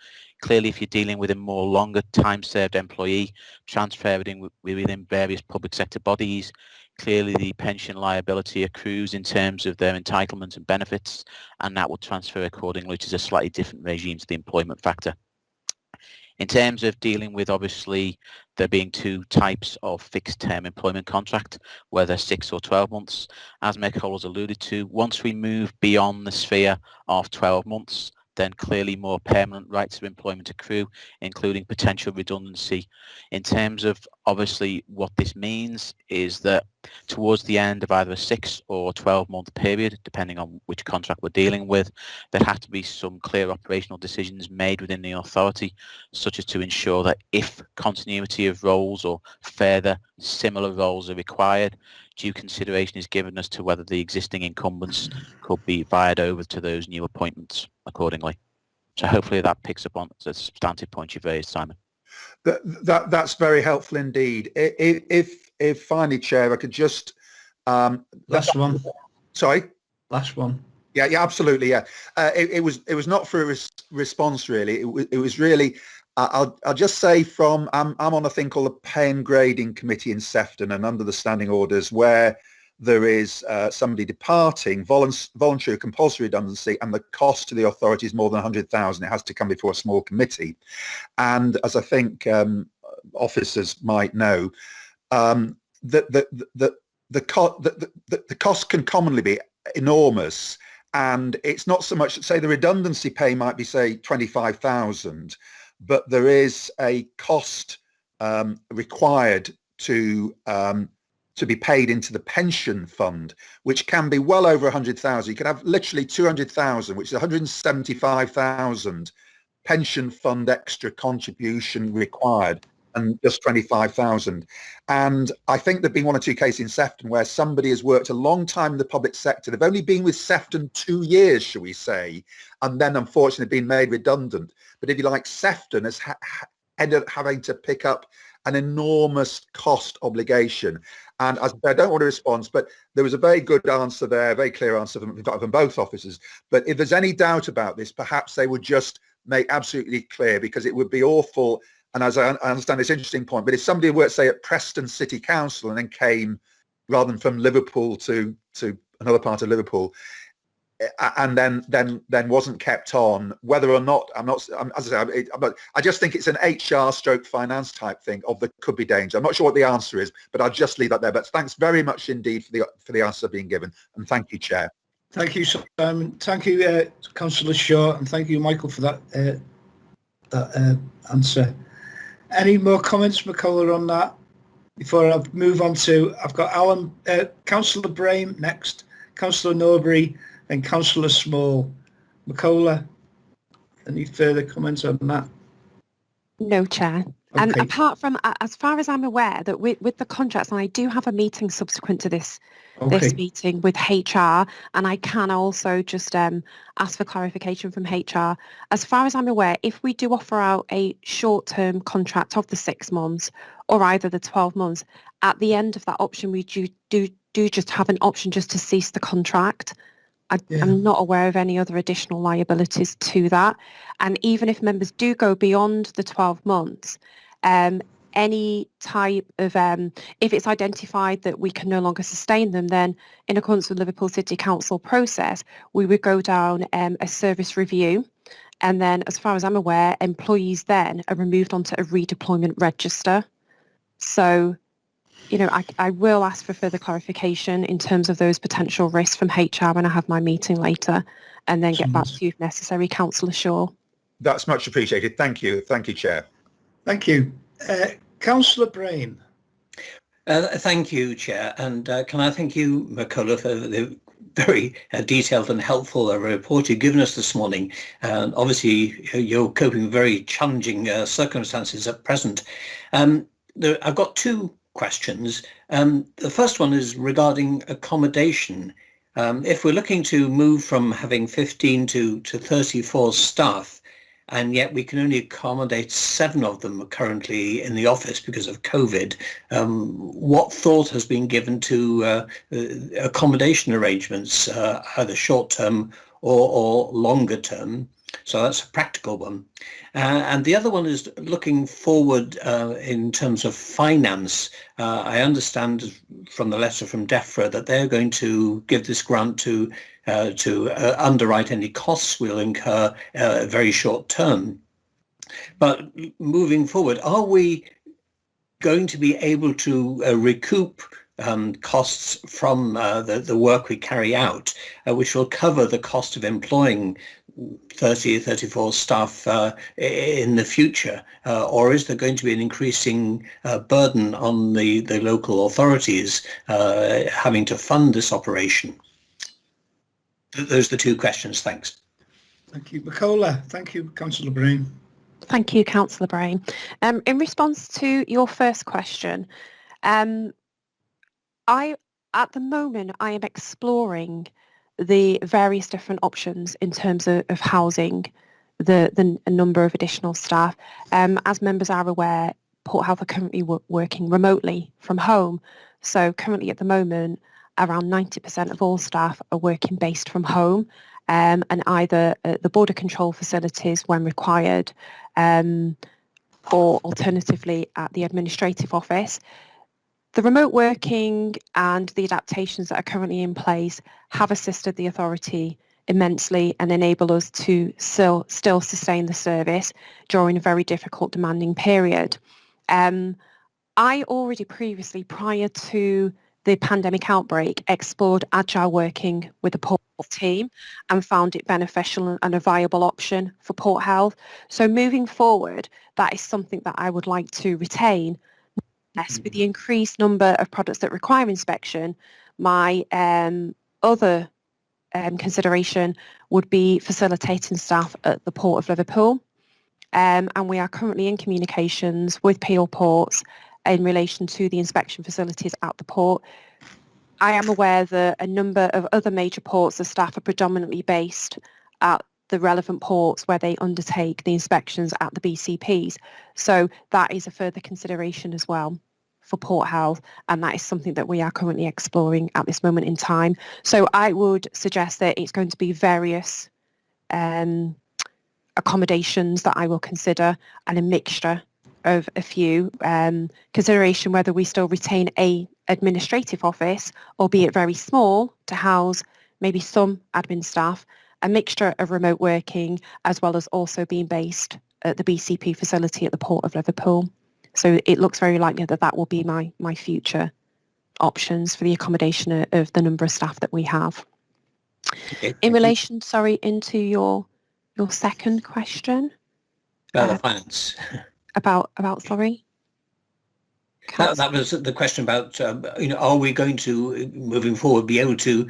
Clearly, if you're dealing with a more longer time-served employee, transferring within various public sector bodies, clearly the pension liability accrues in terms of their entitlements and benefits, and that will transfer accordingly, which is a slightly different regime to the employment factor. In terms of dealing with, obviously, there being two types of fixed-term employment contract, whether 6 or 12 months, as Michael has alluded to, once we move beyond the sphere of 12 months, then clearly more permanent rights of employment accrue, including potential redundancy. In terms of, obviously, what this means is that towards the end of either a 6 or 12-month period, depending on which contract we're dealing with, there have to be some clear operational decisions made within the authority, such as to ensure that if continuity of roles or further similar roles are required, due consideration is given as to whether the existing incumbents could be fired over to those new appointments accordingly. So hopefully that picks up on the substantive point you've raised, Simon. That's very helpful indeed. If finally, Chair, I could just last one. Sorry, last one. Yeah, absolutely. Yeah, it was not for a response really. It was really. I'll just say from I'm on a thing called the Pay and Grading Committee in Sefton, and under the standing orders where there is somebody departing, voluntary or compulsory redundancy, and the cost to the authority is more than 100,000. It has to come before a small committee, and as I think officers might know, the cost can commonly be enormous, and it's not so much, say the redundancy pay might be say 25,000. But there is a cost required to be paid into the pension fund, which can be well over 100,000. You can have literally 200,000, which is 175,000 pension fund extra contribution required, and just 25,000. And I think there've been 1 or 2 cases in Sefton where somebody has worked a long time in the public sector. They've only been with Sefton 2 years, shall we say, and then unfortunately been made redundant. But if you like, Sefton has ended up having to pick up an enormous cost obligation. And as I don't want to respond, but there was a very good answer there, a very clear answer from both officers. But if there's any doubt about this, perhaps they would just make absolutely clear, because it would be awful. And as I understand this interesting point, but if somebody worked, say, at Preston City Council and then came, rather than from Liverpool to another part of Liverpool, and then wasn't kept on, whether or not, as I say, I just think it's an HR stroke finance type thing of there could be danger. I'm not sure what the answer is, but I'll just leave that there. But thanks very much indeed for the answer being given, and thank you, Chair. Thank you, Simon. Thank you, Councillor Shaw, and thank you, Michael, for that answer. Any more comments, McCullough, on that? Before I move on to, I've got Allan, Councillor Brame next, Councillor Norbury, and Councillor Small. McCullough, any further comments on that? No, Chair. Okay. And apart from, as far as I'm aware, that with the contracts, and I do have a meeting subsequent to this meeting with HR, and I can also just ask for clarification from HR. As far as I'm aware, if we do offer out a short-term contract of the 6 months or either the 12 months, at the end of that option, we do just have an option just to cease the contract. I'm not aware of any other additional liabilities to that. And even if members do go beyond the 12 months, any type of, if it's identified that we can no longer sustain them, then in accordance with Liverpool City Council process, we would go down a service review. And then, as far as I'm aware, employees then are removed onto a redeployment register. So, you know, I will ask for further clarification in terms of those potential risks from HR when I have my meeting later, and then get back to you if necessary, Councillor Shaw. That's much appreciated. Thank you. Thank you, Chair. Thank you. Councillor Brame. Thank you, Chair. And can I thank you, McCullough, for the very detailed and helpful report you've given us this morning. Obviously, you're coping with very challenging circumstances at present. I've got two questions. The first one is regarding accommodation. If we're looking to move from having 15 to 34 staff, and yet we can only accommodate 7 of them currently in the office because of COVID, what thought has been given to accommodation arrangements, either short-term or longer term? So that's a practical one. And the other one is looking forward in terms of finance. I understand from the letter from DEFRA that they're going to give this grant to underwrite any costs we'll incur very short term. But moving forward, are we going to be able to recoup costs from the work we carry out, which will cover the cost of employing 34 staff in the future, or is there going to be an increasing burden on the local authorities having to fund this operation? Those are the two questions. Thanks. Thank you, McCullough. Thank you, Councillor Brame. Thank you, Councillor Brame. In response to your first question, at the moment I am exploring the various different options in terms of housing the number of additional staff. As members are aware, Port Health are currently working remotely from home. So currently at the moment, around 90% of all staff are working based from home, and either at the border control facilities when required, or alternatively at the administrative office. The remote working and the adaptations that are currently in place have assisted the authority immensely and enable us to still sustain the service during a very difficult, demanding period. I already previously, prior to the pandemic outbreak, explored agile working with the Port Health team and found it beneficial and a viable option for Port Health. So moving forward, that is something that I would like to retain. Yes, with the increased number of products that require inspection, my other consideration would be facilitating staff at the Port of Liverpool. And we are currently in communications with Peel Ports in relation to the inspection facilities at the port. I am aware that a number of other major ports, the staff are predominantly based at the relevant ports where they undertake the inspections at the BCPs. So that is a further consideration as well for Port Health, and that is something that we are currently exploring at this moment in time. So I would suggest that it's going to be various accommodations that I will consider, and a mixture of a few, consideration whether we still retain a administrative office, albeit very small, to house maybe some admin staff, a mixture of remote working, as well as also being based at the BCP facility at the Port of Liverpool. So it looks very likely that that will be my future options for the accommodation of the number of staff that we have. Okay, in relation, into your second question. About the finance. About sorry? That was the question about, are we going to, moving forward, be able to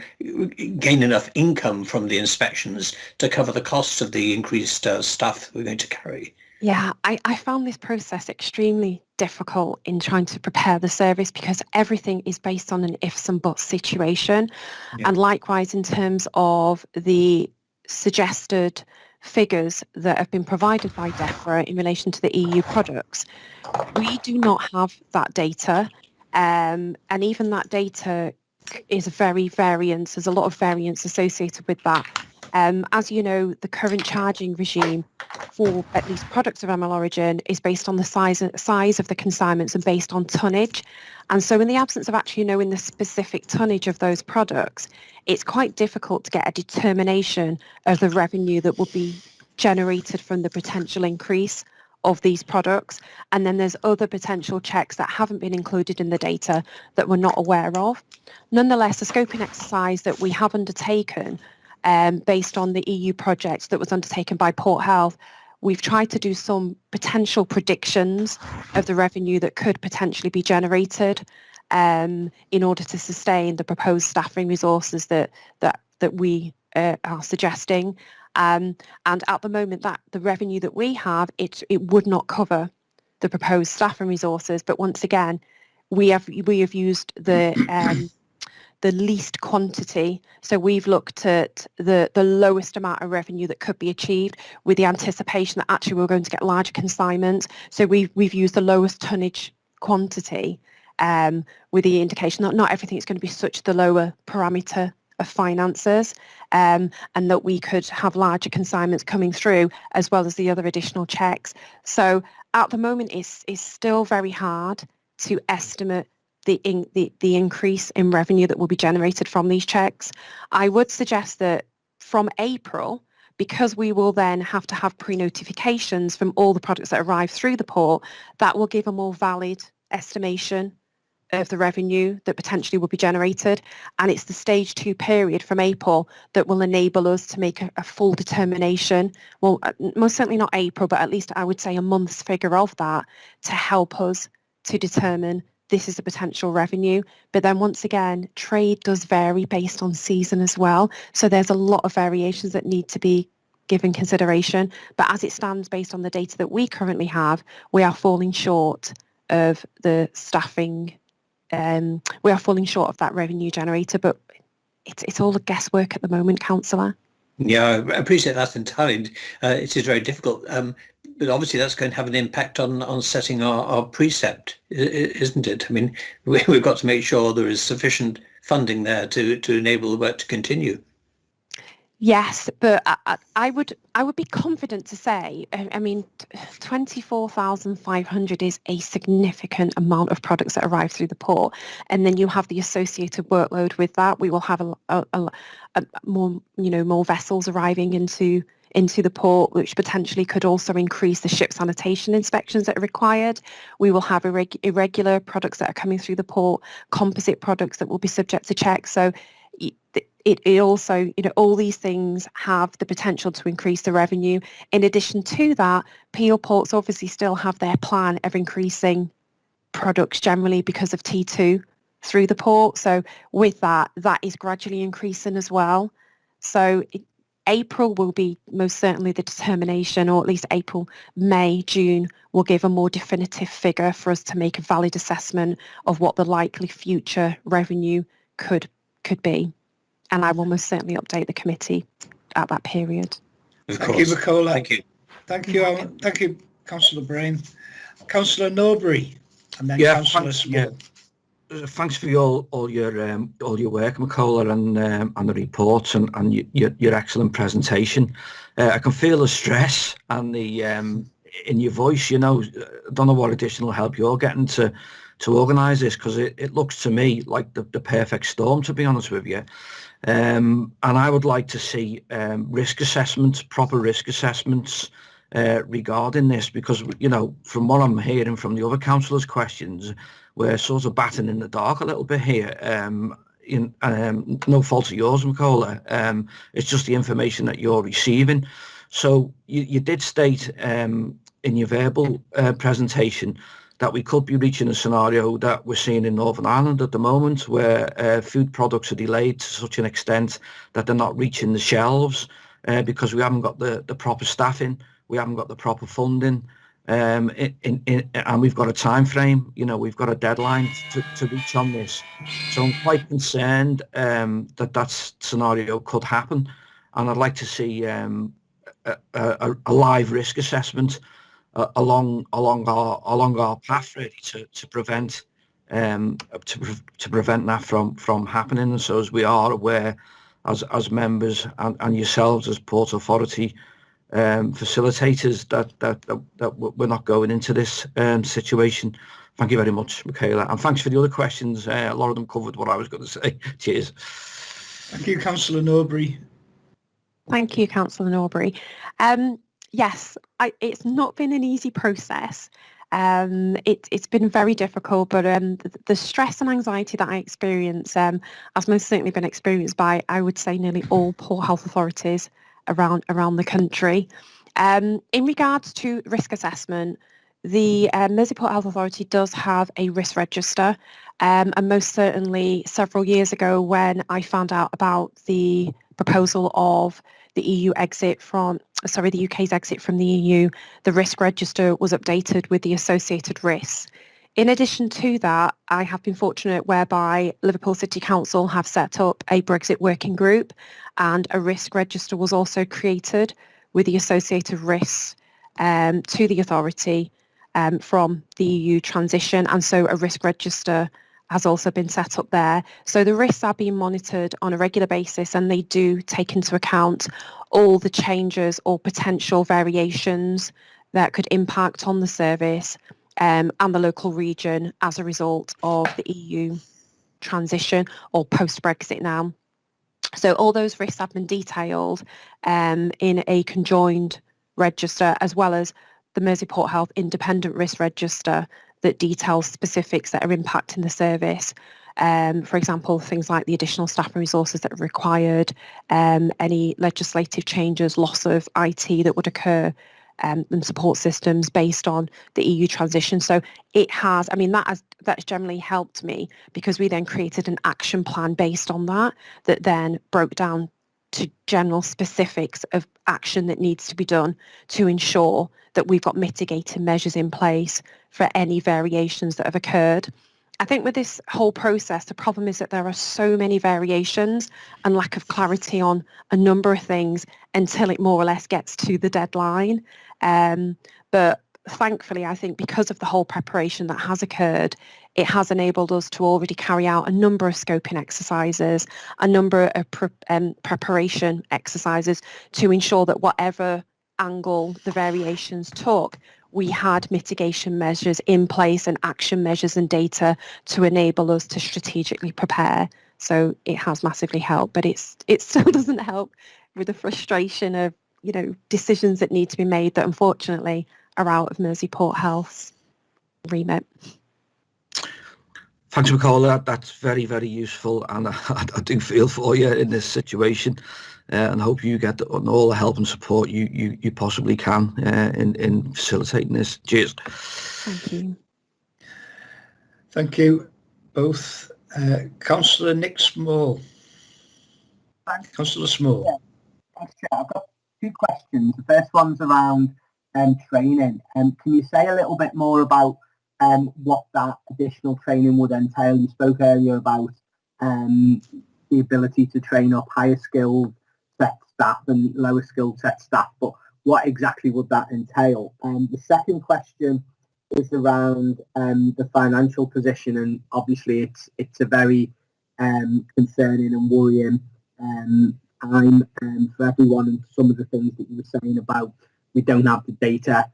gain enough income from the inspections to cover the costs of the increased staff we're going to carry? Yeah, I found this process extremely difficult in trying to prepare the service because everything is based on an ifs and buts situation. Yeah. And likewise, in terms of the suggested figures that have been provided by DEFRA in relation to the EU products, we do not have that data. And even that data is very variance. There's a lot of variance associated with that. As you know, the current charging regime for at least products of ML origin is based on the size of the consignments and based on tonnage. And so in the absence of actually knowing the specific tonnage of those products, it's quite difficult to get a determination of the revenue that will be generated from the potential increase of these products. And then there's other potential checks that haven't been included in the data that we're not aware of. Nonetheless, the scoping exercise that we have undertaken based on the EU project that was undertaken by Port Health, we've tried to do some potential predictions of the revenue that could potentially be generated in order to sustain the proposed staffing resources that we are suggesting. And at the moment, that the revenue that we have, it would not cover the proposed staffing resources. But once again, we have used the least quantity. So we've looked at the lowest amount of revenue that could be achieved with the anticipation that actually we're going to get larger consignments. So we've used the lowest tonnage quantity with the indication that not everything is going to be such the lower parameter of finances, and that we could have larger consignments coming through as well as the other additional checks. So at the moment it's still very hard to estimate the increase in revenue that will be generated from these checks. I would suggest that from April, because we will then have to have pre-notifications from all the products that arrive through the port, that will give a more valid estimation of the revenue that potentially will be generated. And it's the stage 2 period from April that will enable us to make a full determination. Well, most certainly not April, but at least I would say a month's figure of that to help us to determine this is a potential revenue. But then once again, trade does vary based on season as well. So there's a lot of variations that need to be given consideration. But as it stands, based on the data that we currently have, we are falling short of the staffing. We are falling short of that revenue generator, but it's all a guesswork at the moment, Councillor. Yeah, I appreciate that entirely. It is very difficult, but obviously that's going to have an impact on setting our precept, isn't it? I mean, we've got to make sure there is sufficient funding there to enable the work to continue. Yes, but I would be confident to say, I mean, 24,500 is a significant amount of products that arrive through the port, and then you have the associated workload with that. We will have a more vessels arriving into the port, which potentially could also increase the ship sanitation inspections that are required. We will have irregular products that are coming through the port, composite products that will be subject to checks. So it also, all these things have the potential to increase the revenue. In addition to that, Peel ports obviously still have their plan of increasing products generally because of T2 through the port. So with that is gradually increasing as well. So April will be most certainly the determination, or at least April, May, June will give a more definitive figure for us to make a valid assessment of what the likely future revenue could be. And I will most certainly update the committee at that period. Thank you, Nicola. Thank you. Thank you, Alan. Thank you, Councillor Brame. Councillor Norbury, and then Councillor Small. Thanks for all your work, Nicola, and the reports and your excellent presentation. I can feel the stress and the in your voice. I don't know what additional help you're getting to organise this, because it looks to me like the perfect storm, to be honest with you. And I would like to see risk assessments, proper risk assessments regarding this, because from what I'm hearing from the other councillors' questions, we're sort of batting in the dark a little bit here. No fault of yours, Nicola. It's just the information that you're receiving. So you did state in your verbal presentation that we could be reaching a scenario that we're seeing in Northern Ireland at the moment, where food products are delayed to such an extent that they're not reaching the shelves because we haven't got the proper staffing, we haven't got the proper funding, and we've got a time frame. We've got a deadline to reach on this. So I'm quite concerned that scenario could happen, and I'd like to see a live risk assessment along our path, really, to prevent that from happening. And so, as we are aware, as members and yourselves as Port Authority facilitators, that we're not going into this situation. Thank you very much, Michaela, and thanks for the other questions. A lot of them covered what I was going to say. Cheers. Thank you, Councillor Norbury. Thank you, Councillor Norbury. Yes, it's not been an easy process. It's been very difficult, but the stress and anxiety that I experience has most certainly been experienced by, I would say, nearly all Port Health authorities around the country. In regards to risk assessment, the Mersey Port Health Authority does have a risk register, and most certainly several years ago when I found out about the proposal of the UK's exit from the EU, the risk register was updated with the associated risks. In addition to that, I have been fortunate whereby Liverpool City Council have set up a Brexit working group, and a risk register was also created with the associated risks to the authority from the EU transition, and so a risk register has also been set up there. So the risks are being monitored on a regular basis, and they do take into account all the changes or potential variations that could impact on the service and the local region as a result of the EU transition or post-Brexit now. So all those risks have been detailed in a conjoined register, as well as the Mersey Port Health Independent Risk Register that details specifics that are impacting the service. For example, things like the additional staff and resources that are required, any legislative changes, loss of IT that would occur, and support systems based on the EU transition. So it has, that's generally helped me, because we then created an action plan based on that then broke down to general specifics of action that needs to be done to ensure that we've got mitigating measures in place for any variations that have occurred. I think with this whole process, the problem is that there are so many variations and lack of clarity on a number of things until it more or less gets to the deadline. But thankfully, I think because of the whole preparation that has occurred, it has enabled us to already carry out a number of scoping exercises, a number of preparation exercises to ensure that whatever angle the variations took, we had mitigation measures in place and action measures and data to enable us to strategically prepare. So it has massively helped, but it still doesn't help with the frustration of, decisions that need to be made that unfortunately are out of Mersey Port Health's remit. Thanks, Michaela. That's very, very useful, and I do feel for you in this situation, and hope you get all the help and support you possibly can in facilitating this. Cheers. Thank you. Thank you both. Councillor Nick Small. Thanks. Councillor Small. Yeah. Thanks, Chair. I've got two questions. The first one's around training. Can you say a little bit more about what that additional training would entail? You spoke earlier about the ability to train up higher skilled set staff and lower skilled set staff, but what exactly would that entail? The second question is around the financial position, and obviously it's a very concerning and worrying time for everyone, and some of the things that you were saying about we don't have the data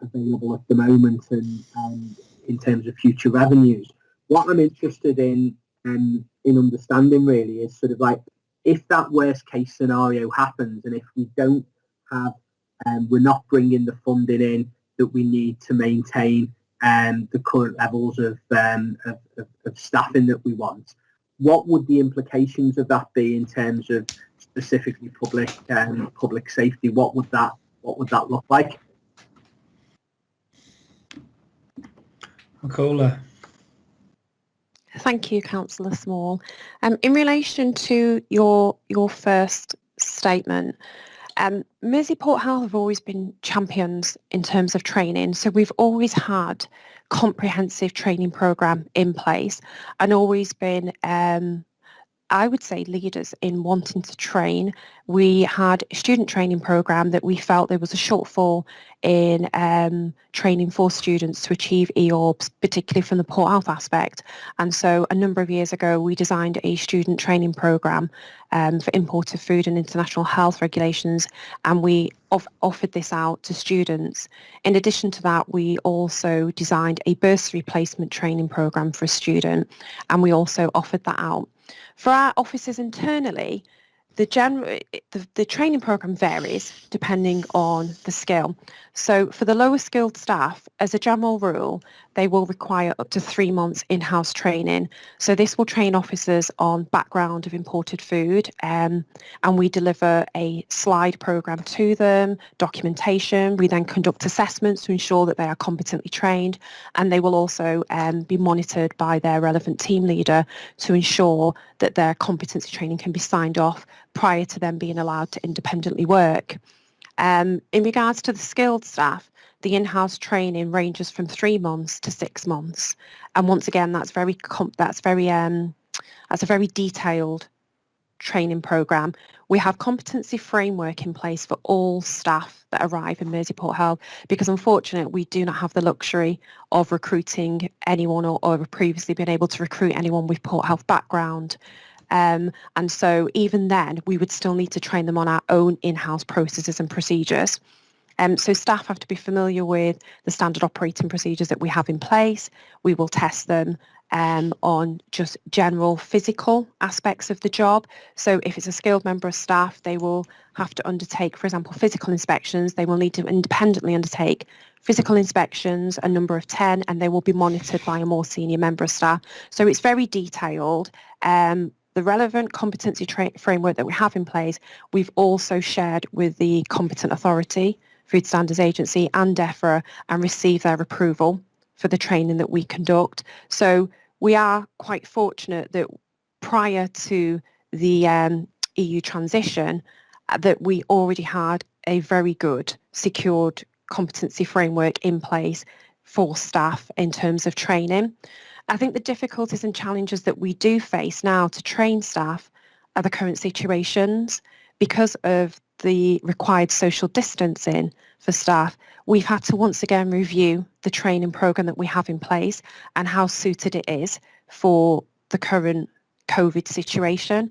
available at the moment, and in terms of future revenues. What I'm interested in understanding really is sort of like, if that worst case scenario happens, and if we don't have, we're not bringing the funding in that we need to maintain the current levels of staffing that we want, what would the implications of that be in terms of specifically public safety? What would that look like? Nicola. Thank you, Councillor Small. In relation to your first statement, Mersey Port Health have always been champions in terms of training. So we've always had comprehensive training programme in place and always been, I would say, leaders in wanting to train. We had a student training programme that we felt there was a shortfall in training for students to achieve EORBs, particularly from the Port Health aspect. And so a number of years ago, we designed a student training programme for imported food and international health regulations, and we offered this out to students. In addition to that, we also designed a bursary placement training programme for a student, and we also offered that out. For our officers internally, the training programme varies depending on the skill. So for the lower skilled staff, as a general rule, they will require up to 3 months in-house training. So this will train officers on background of imported food, and we deliver a slide programme to them, documentation. We then conduct assessments to ensure that they are competently trained, and they will also be monitored by their relevant team leader to ensure that their competency training can be signed off prior to them being allowed to independently work. In regards to the skilled staff, the in-house training ranges from 3 months to 6 months, and once again, that's a very detailed training programme. We have competency framework in place for all staff that arrive in Mersey Port Health, because unfortunately we do not have the luxury of recruiting anyone or previously been able to recruit anyone with Port Health background. And so even then, we would still need to train them on our own in-house processes and procedures. So staff have to be familiar with the standard operating procedures that we have in place. We will test them on just general physical aspects of the job. So if it's a skilled member of staff, they will have to undertake, for example, physical inspections. They will need to independently undertake physical inspections, a number of 10, and they will be monitored by a more senior member of staff. So it's very detailed. The relevant competency framework that we have in place, we've also shared with the competent authority, Food Standards Agency and DEFRA, and received their approval for the training that we conduct. So we are quite fortunate that prior to the EU transition, that we already had a very good secured competency framework in place for staff in terms of training. I think the difficulties and challenges that we do face now to train staff are the current situations. Because of the required social distancing for staff, we've had to once again review the training programme that we have in place and how suited it is for the current COVID situation.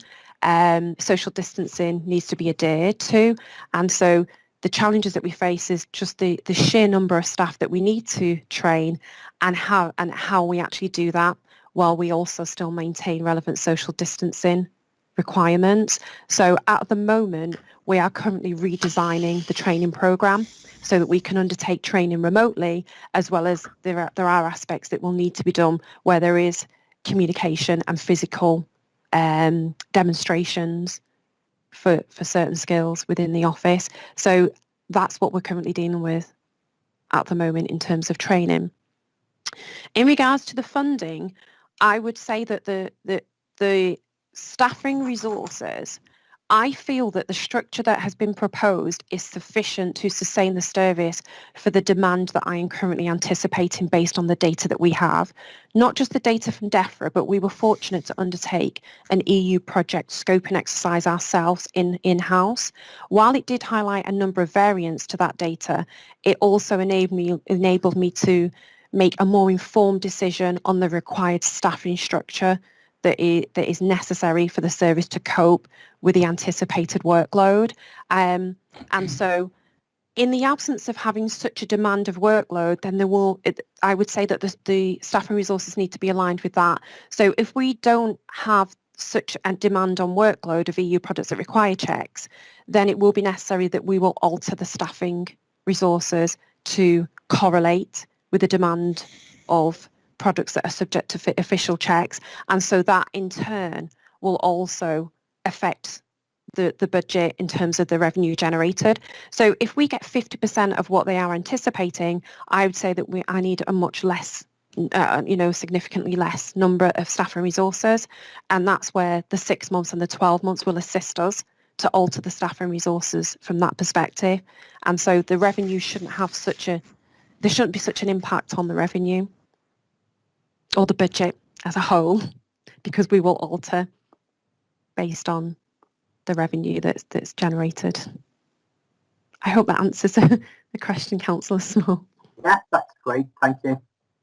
Social distancing needs to be adhered to, and so the challenges that we face is just the sheer number of staff that we need to train and how we actually do that while we also still maintain relevant social distancing requirements. So at the moment, we are currently redesigning the training programme so that we can undertake training remotely, as well as there are aspects that will need to be done where there is communication and physical demonstrations for certain skills within the office. So that's what we're currently dealing with at the moment in terms of training. In regards to the funding, I would say that the staffing resources, I feel that the structure that has been proposed is sufficient to sustain the service for the demand that I am currently anticipating based on the data that we have. Not just the data from DEFRA, but we were fortunate to undertake an EU project scoping exercise ourselves in-house. While it did highlight a number of variants to that data, it also enabled me to make a more informed decision on the required staffing structure that is necessary for the service to cope with the anticipated workload. And so in the absence of having such a demand of workload, then I would say that the staffing resources need to be aligned with that. So if we don't have such a demand on workload of EU products that require checks, then it will be necessary that we will alter the staffing resources to correlate with the demand of products that are subject to official checks, and so that in turn will also affect the budget in terms of the revenue generated. So if we get 50% of what they are anticipating, I would say that I need a much less significantly less number of staff and resources, and that's where the 6 months and the 12 months will assist us to alter the staff and resources from that perspective. And so the revenue shouldn't have there shouldn't be such an impact on the revenue or the budget as a whole, because we will alter based on the revenue that's generated. I hope that answers the question, Councillor Small. Yeah, that's great. Thank you.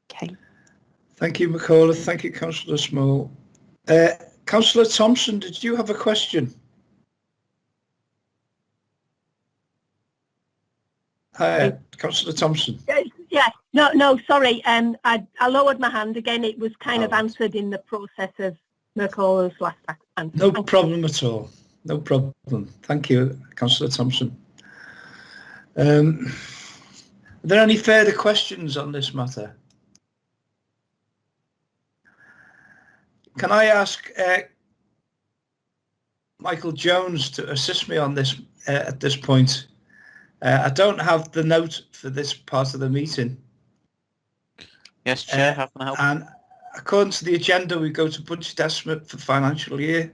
Okay. Thank you, Michaela. Thank you, Councillor Small. Councillor Thomson, did you have a question? Hi, Councillor Thomson. Yeah, no, sorry. I lowered my hand again. It was kind of answered in the process of Michaela's last answer. No problem at all. No problem. Thank you, Councillor Thomson. Are there any further questions on this matter? Can I ask Michael Jones to assist me on this at this point? I don't have the note for this part of the meeting. Yes, Chair, how can I help? And according to the agenda, we go to budget estimate for financial year.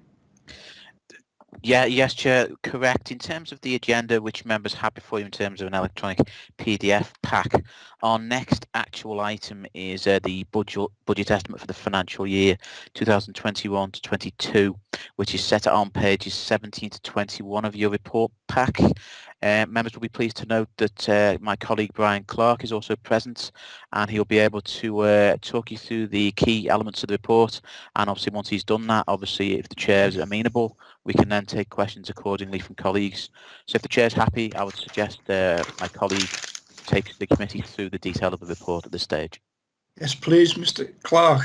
Yeah, yes, Chair, correct. In terms of the agenda, which members have before you in terms of an electronic PDF pack, our next actual item is the budget estimate for the financial year 2021 to 22, which is set on pages 17 to 21 of your report pack. Members will be pleased to note that my colleague Brian Clark is also present, and he'll be able to talk you through the key elements of the report. And obviously once he's done that, obviously if the chair is amenable, we can then take questions accordingly from colleagues. So if the chair's happy, I would suggest my colleague takes the committee through the detail of the report at this stage. Yes, please, Mr. Clark.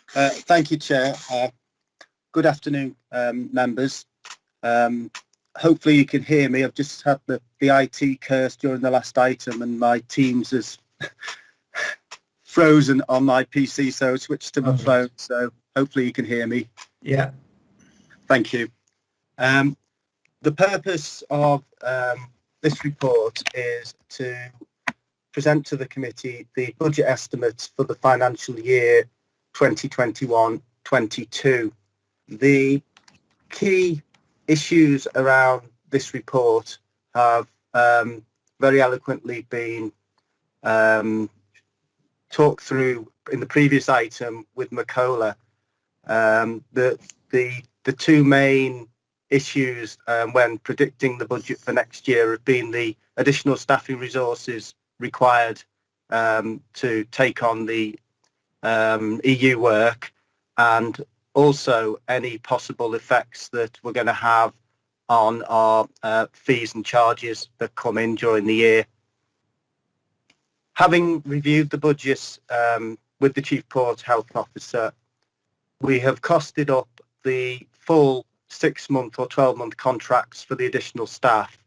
Thank you, Chair. Good afternoon, members. Hopefully you can hear me. I've just had the IT curse during the last item and my Teams has frozen on my PC, so I switched to my phone. So hopefully you can hear me. Yeah. Thank you. The purpose of this report is to present to the committee the budget estimates for the financial year 2021-22. The key issues around this report have very eloquently been talked through in the previous item with Michaela. The two main issues when predicting the budget for next year have been the additional staffing resources required to take on the EU work, and also any possible effects that we're going to have on our fees and charges that come in during the year. Having reviewed the budgets with the Chief Port Health Officer, we have costed up the full 6-month or 12-month contracts for the additional staff,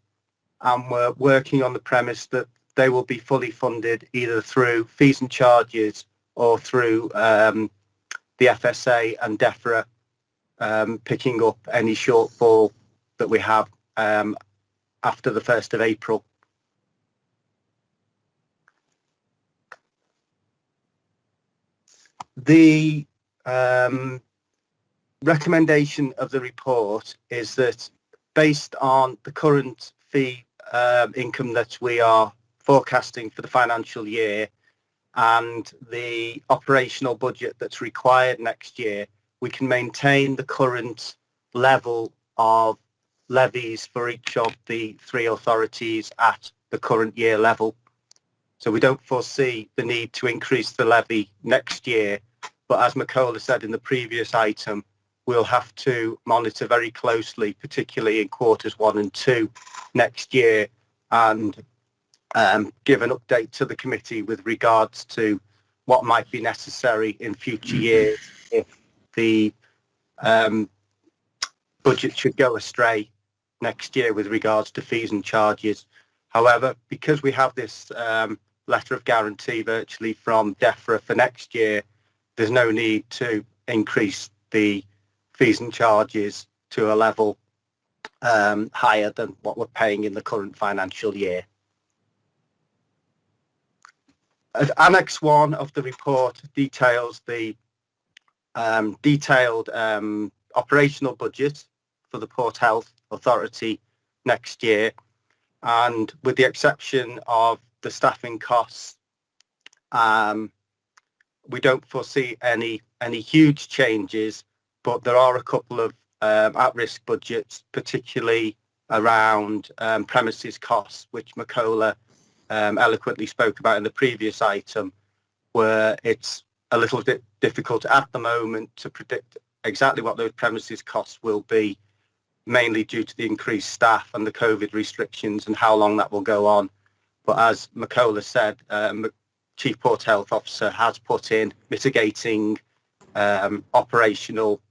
and we're working on the premise that they will be fully funded either through fees and charges or through the FSA and DEFRA picking up any shortfall that we have after the 1st of April. The recommendation of the report is that based on the current fee income that we are forecasting for the financial year and the operational budget that's required next year, we can maintain the current level of levies for each of the 3 authorities at the current year level. So we don't foresee the need to increase the levy next year, but as Michaela said in the previous item, we'll have to monitor very closely, particularly in quarters 1 and 2 next year, and give an update to the committee with regards to what might be necessary in future years if the budget should go astray next year with regards to fees and charges. However, because we have this letter of guarantee virtually from DEFRA for next year, there's no need to increase the fees and charges to a level higher than what we're paying in the current financial year. Annex 1 of the report details the detailed operational budget for the Port Health Authority next year, and with the exception of the staffing costs, we don't foresee any huge changes, but there are a couple of at-risk budgets, particularly around premises costs, which Cllr eloquently spoke about in the previous item, where it's a little bit difficult at the moment to predict exactly what those premises costs will be, mainly due to the increased staff and the COVID restrictions and how long that will go on. But as Cllr said, Chief Port Health Officer has put in mitigating operational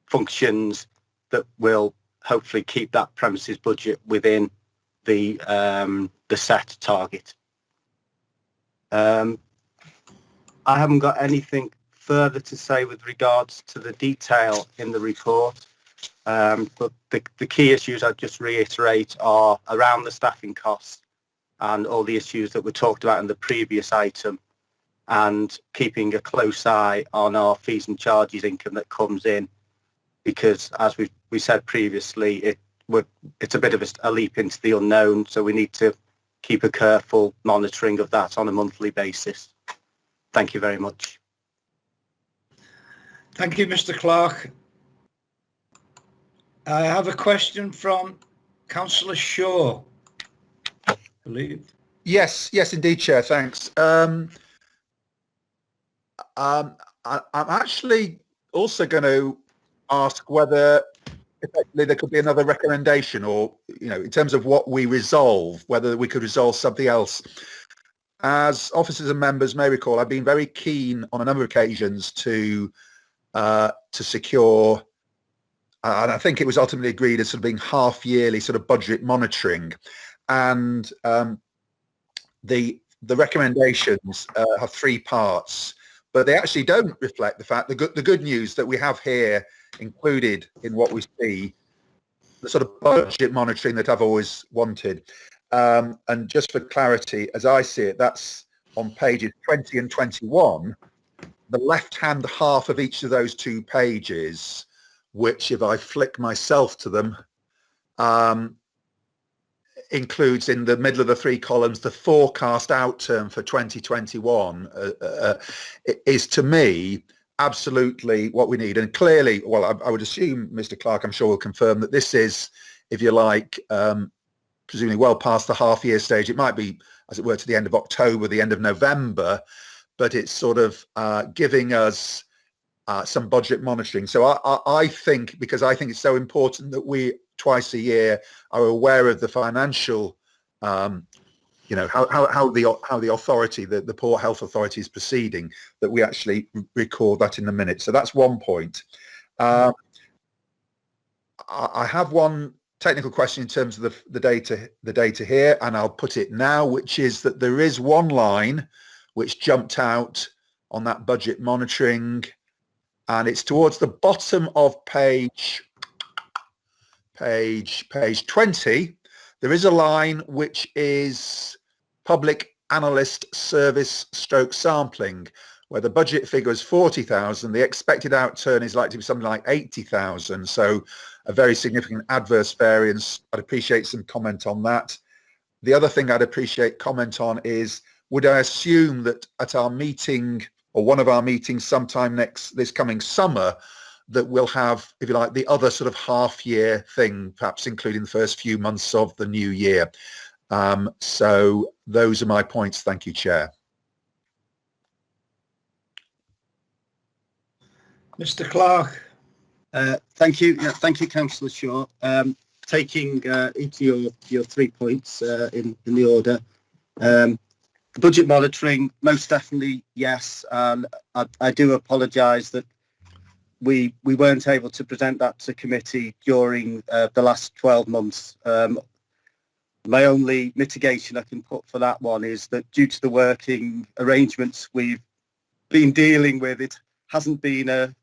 functions that will hopefully keep that premises budget within the set target. I haven't got anything further to say with regards to the detail in the report, but the key issues I'd just reiterate are around the staffing costs and all the issues that were talked about in the previous item, and keeping a close eye on our fees and charges income that comes in, because as we said previously, it's a bit of a leap into the unknown, so we need to keep a careful monitoring of that on a monthly basis. Thank you very much. Thank you, Mr. Clark. I have a question from Councillor Shaw, I believe. Yes, indeed, Chair. Thanks. I'm actually also going to ask whether effectively there could be another recommendation, or in terms of what we resolve, whether we could resolve something else. As officers and members may recall, I've been very keen on a number of occasions to secure, and I think it was ultimately agreed as sort of being half-yearly sort of budget monitoring, and the recommendations have three parts, but they actually don't reflect the fact, the good news that we have here included in what we see, the sort of budget monitoring that I've always wanted. And just for clarity, as I see it, that's on pages 20 and 21, the left-hand half of each of those two pages, which if I flick myself to them, includes in the middle of the three columns the forecast outturn for 2021, is to me absolutely what we need. And clearly, well, I would assume Mr. Clark, I'm sure will confirm that this is, if you like, presumably well past the half-year stage. It might be, as it were, to the end of October, the end of November, but it's sort of giving us some budget monitoring. So I think, because I think it's so important that we twice a year are aware of the financial, how the authority, the Port Health Authority is proceeding, that we actually record that in the minutes. So that's one point. I have one technical question in terms of the data here, and I'll put it now, which is that there is one line which jumped out on that budget monitoring, and it's towards the bottom of page 20. There is a line which is public analyst service stroke sampling, where the budget figure is 40,000, the expected outturn is likely to be something like 80,000. So a very significant adverse variance. I'd appreciate some comment on that. The other thing I'd appreciate comment on is, would I assume that at our meeting, or one of our meetings sometime this coming summer, that we'll have, if you like, the other sort of half-year thing, perhaps including the first few months of the new year. So those are my points. Thank you, Chair. Mr. Clark. Thank you. Yeah, thank you, Councillor Shaw. Taking each of your 3 points in the order. The budget monitoring, most definitely, yes. I do apologise that we weren't able to present that to committee during the last 12 months. My only mitigation I can put for that one is that due to the working arrangements we've been dealing with, it hasn't been a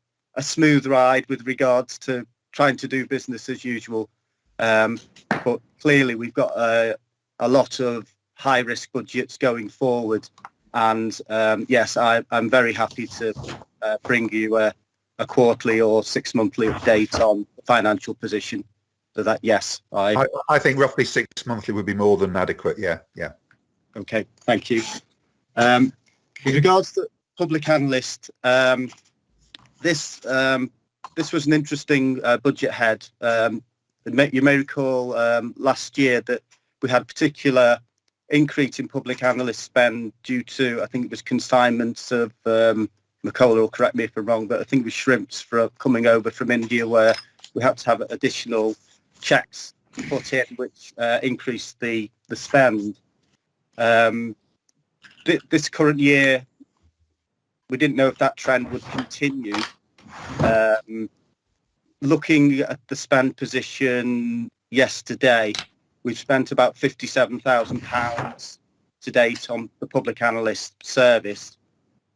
smooth ride with regards to trying to do business as usual. But clearly we've got a lot of high risk budgets going forward. And yes, I'm very happy to bring you a quarterly or 6 monthly update on the financial position. So that, yes, I think roughly 6 monthly would be more than adequate. Yeah. Okay, thank you. With regards to public analyst, this was an interesting budget head. You may recall last year that we had a particular increase in public analyst spend due to, I think it was consignments of, McCullough will correct me if I'm wrong, but I think it was shrimps coming over from India, where we had to have additional checks put in, which increased the spend. This current year, we didn't know if that trend would continue. Looking at the spend position yesterday, we've spent about £57,000 to date on the public analyst service.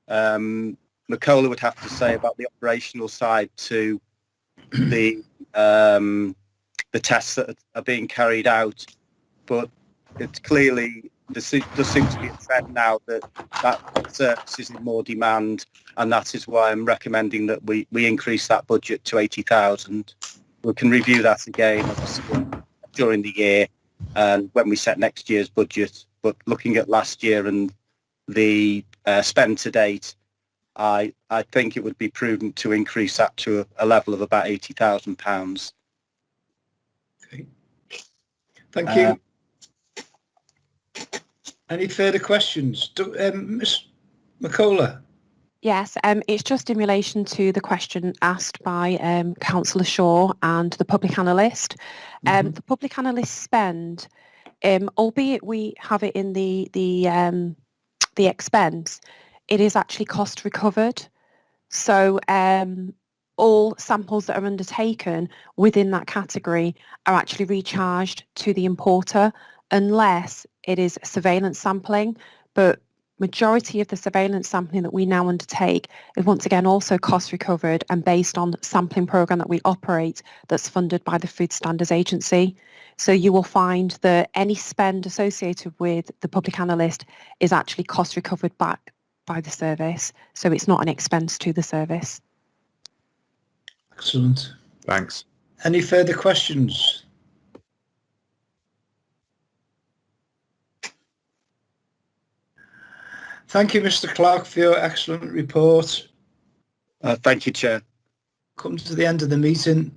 McCullough would have to say about the operational side to the tests that are being carried out, but it's clearly there seems to be a trend now that service is in more demand, and that is why I'm recommending that we increase that budget to 80,000. We can review that again obviously during the year and when we set next year's budget. But looking at last year and the spend to date, I think it would be prudent to increase that to a level of about £80,000. Okay. Thank you. Any further questions? Ms. McCullough? Yes, it's just in relation to the question asked by Councillor Shaw and the public analyst. The public analyst spend, albeit we have it in the expense, it is actually cost recovered. So all samples that are undertaken within that category are actually recharged to the importer, unless it is surveillance sampling. But majority of the surveillance sampling that we now undertake is once again also cost recovered and based on sampling programme that we operate that's funded by the Food Standards Agency. So you will find that any spend associated with the public analyst is actually cost recovered back by the service. So it's not an expense to the service. Excellent. Thanks. Any further questions? Thank you, Mr. Clark, for your excellent report. Thank you, Chair. Come to the end of the meeting.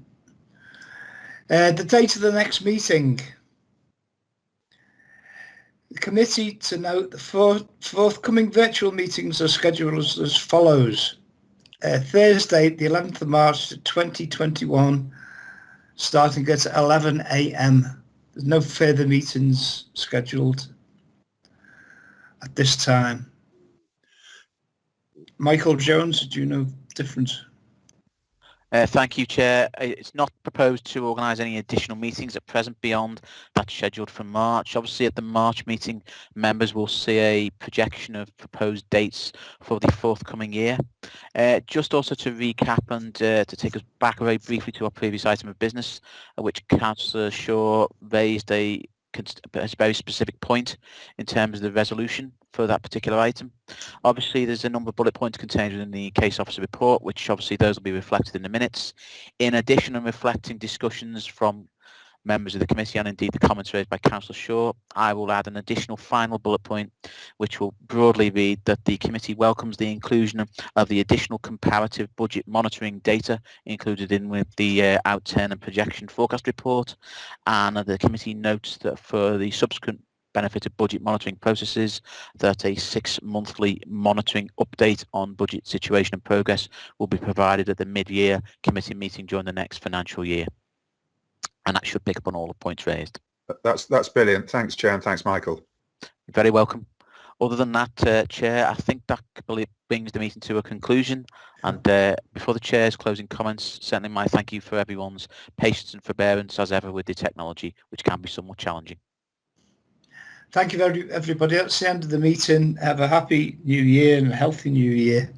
The date of the next meeting. The committee to note the forthcoming virtual meetings are scheduled as follows. Thursday, the 11th of March 2021, starting at 11 a.m. There's no further meetings scheduled at this time. Michael Jones, do you know different? Thank you, Chair. It's not proposed to organise any additional meetings at present beyond that scheduled for March. Obviously, at the March meeting, members will see a projection of proposed dates for the forthcoming year. Just also to recap and to take us back very briefly to our previous item of business, which Councillor Shaw raised a very specific point in terms of the resolution for that particular item. Obviously, there's a number of bullet points contained within the case officer report, which obviously those will be reflected in the minutes. In addition, and reflecting discussions from members of the committee and indeed the comments raised by Councillor Shaw, I will add an additional final bullet point, which will broadly read that the committee welcomes the inclusion of the additional comparative budget monitoring data included in with the outturn and projection forecast report, and the committee notes that for the subsequent benefit of budget monitoring processes, that a 6-monthly monitoring update on budget situation and progress will be provided at the mid-year committee meeting during the next financial year. And that should pick up on all the points raised. That's brilliant. Thanks, Chair, and thanks, Michael. You're very welcome. Other than that, Chair, I think that brings the meeting to a conclusion. And before the Chair's closing comments, certainly my thank you for everyone's patience and forbearance as ever with the technology, which can be somewhat challenging. Thank you, everybody. That's the end of the meeting. Have a happy new year and a healthy new year.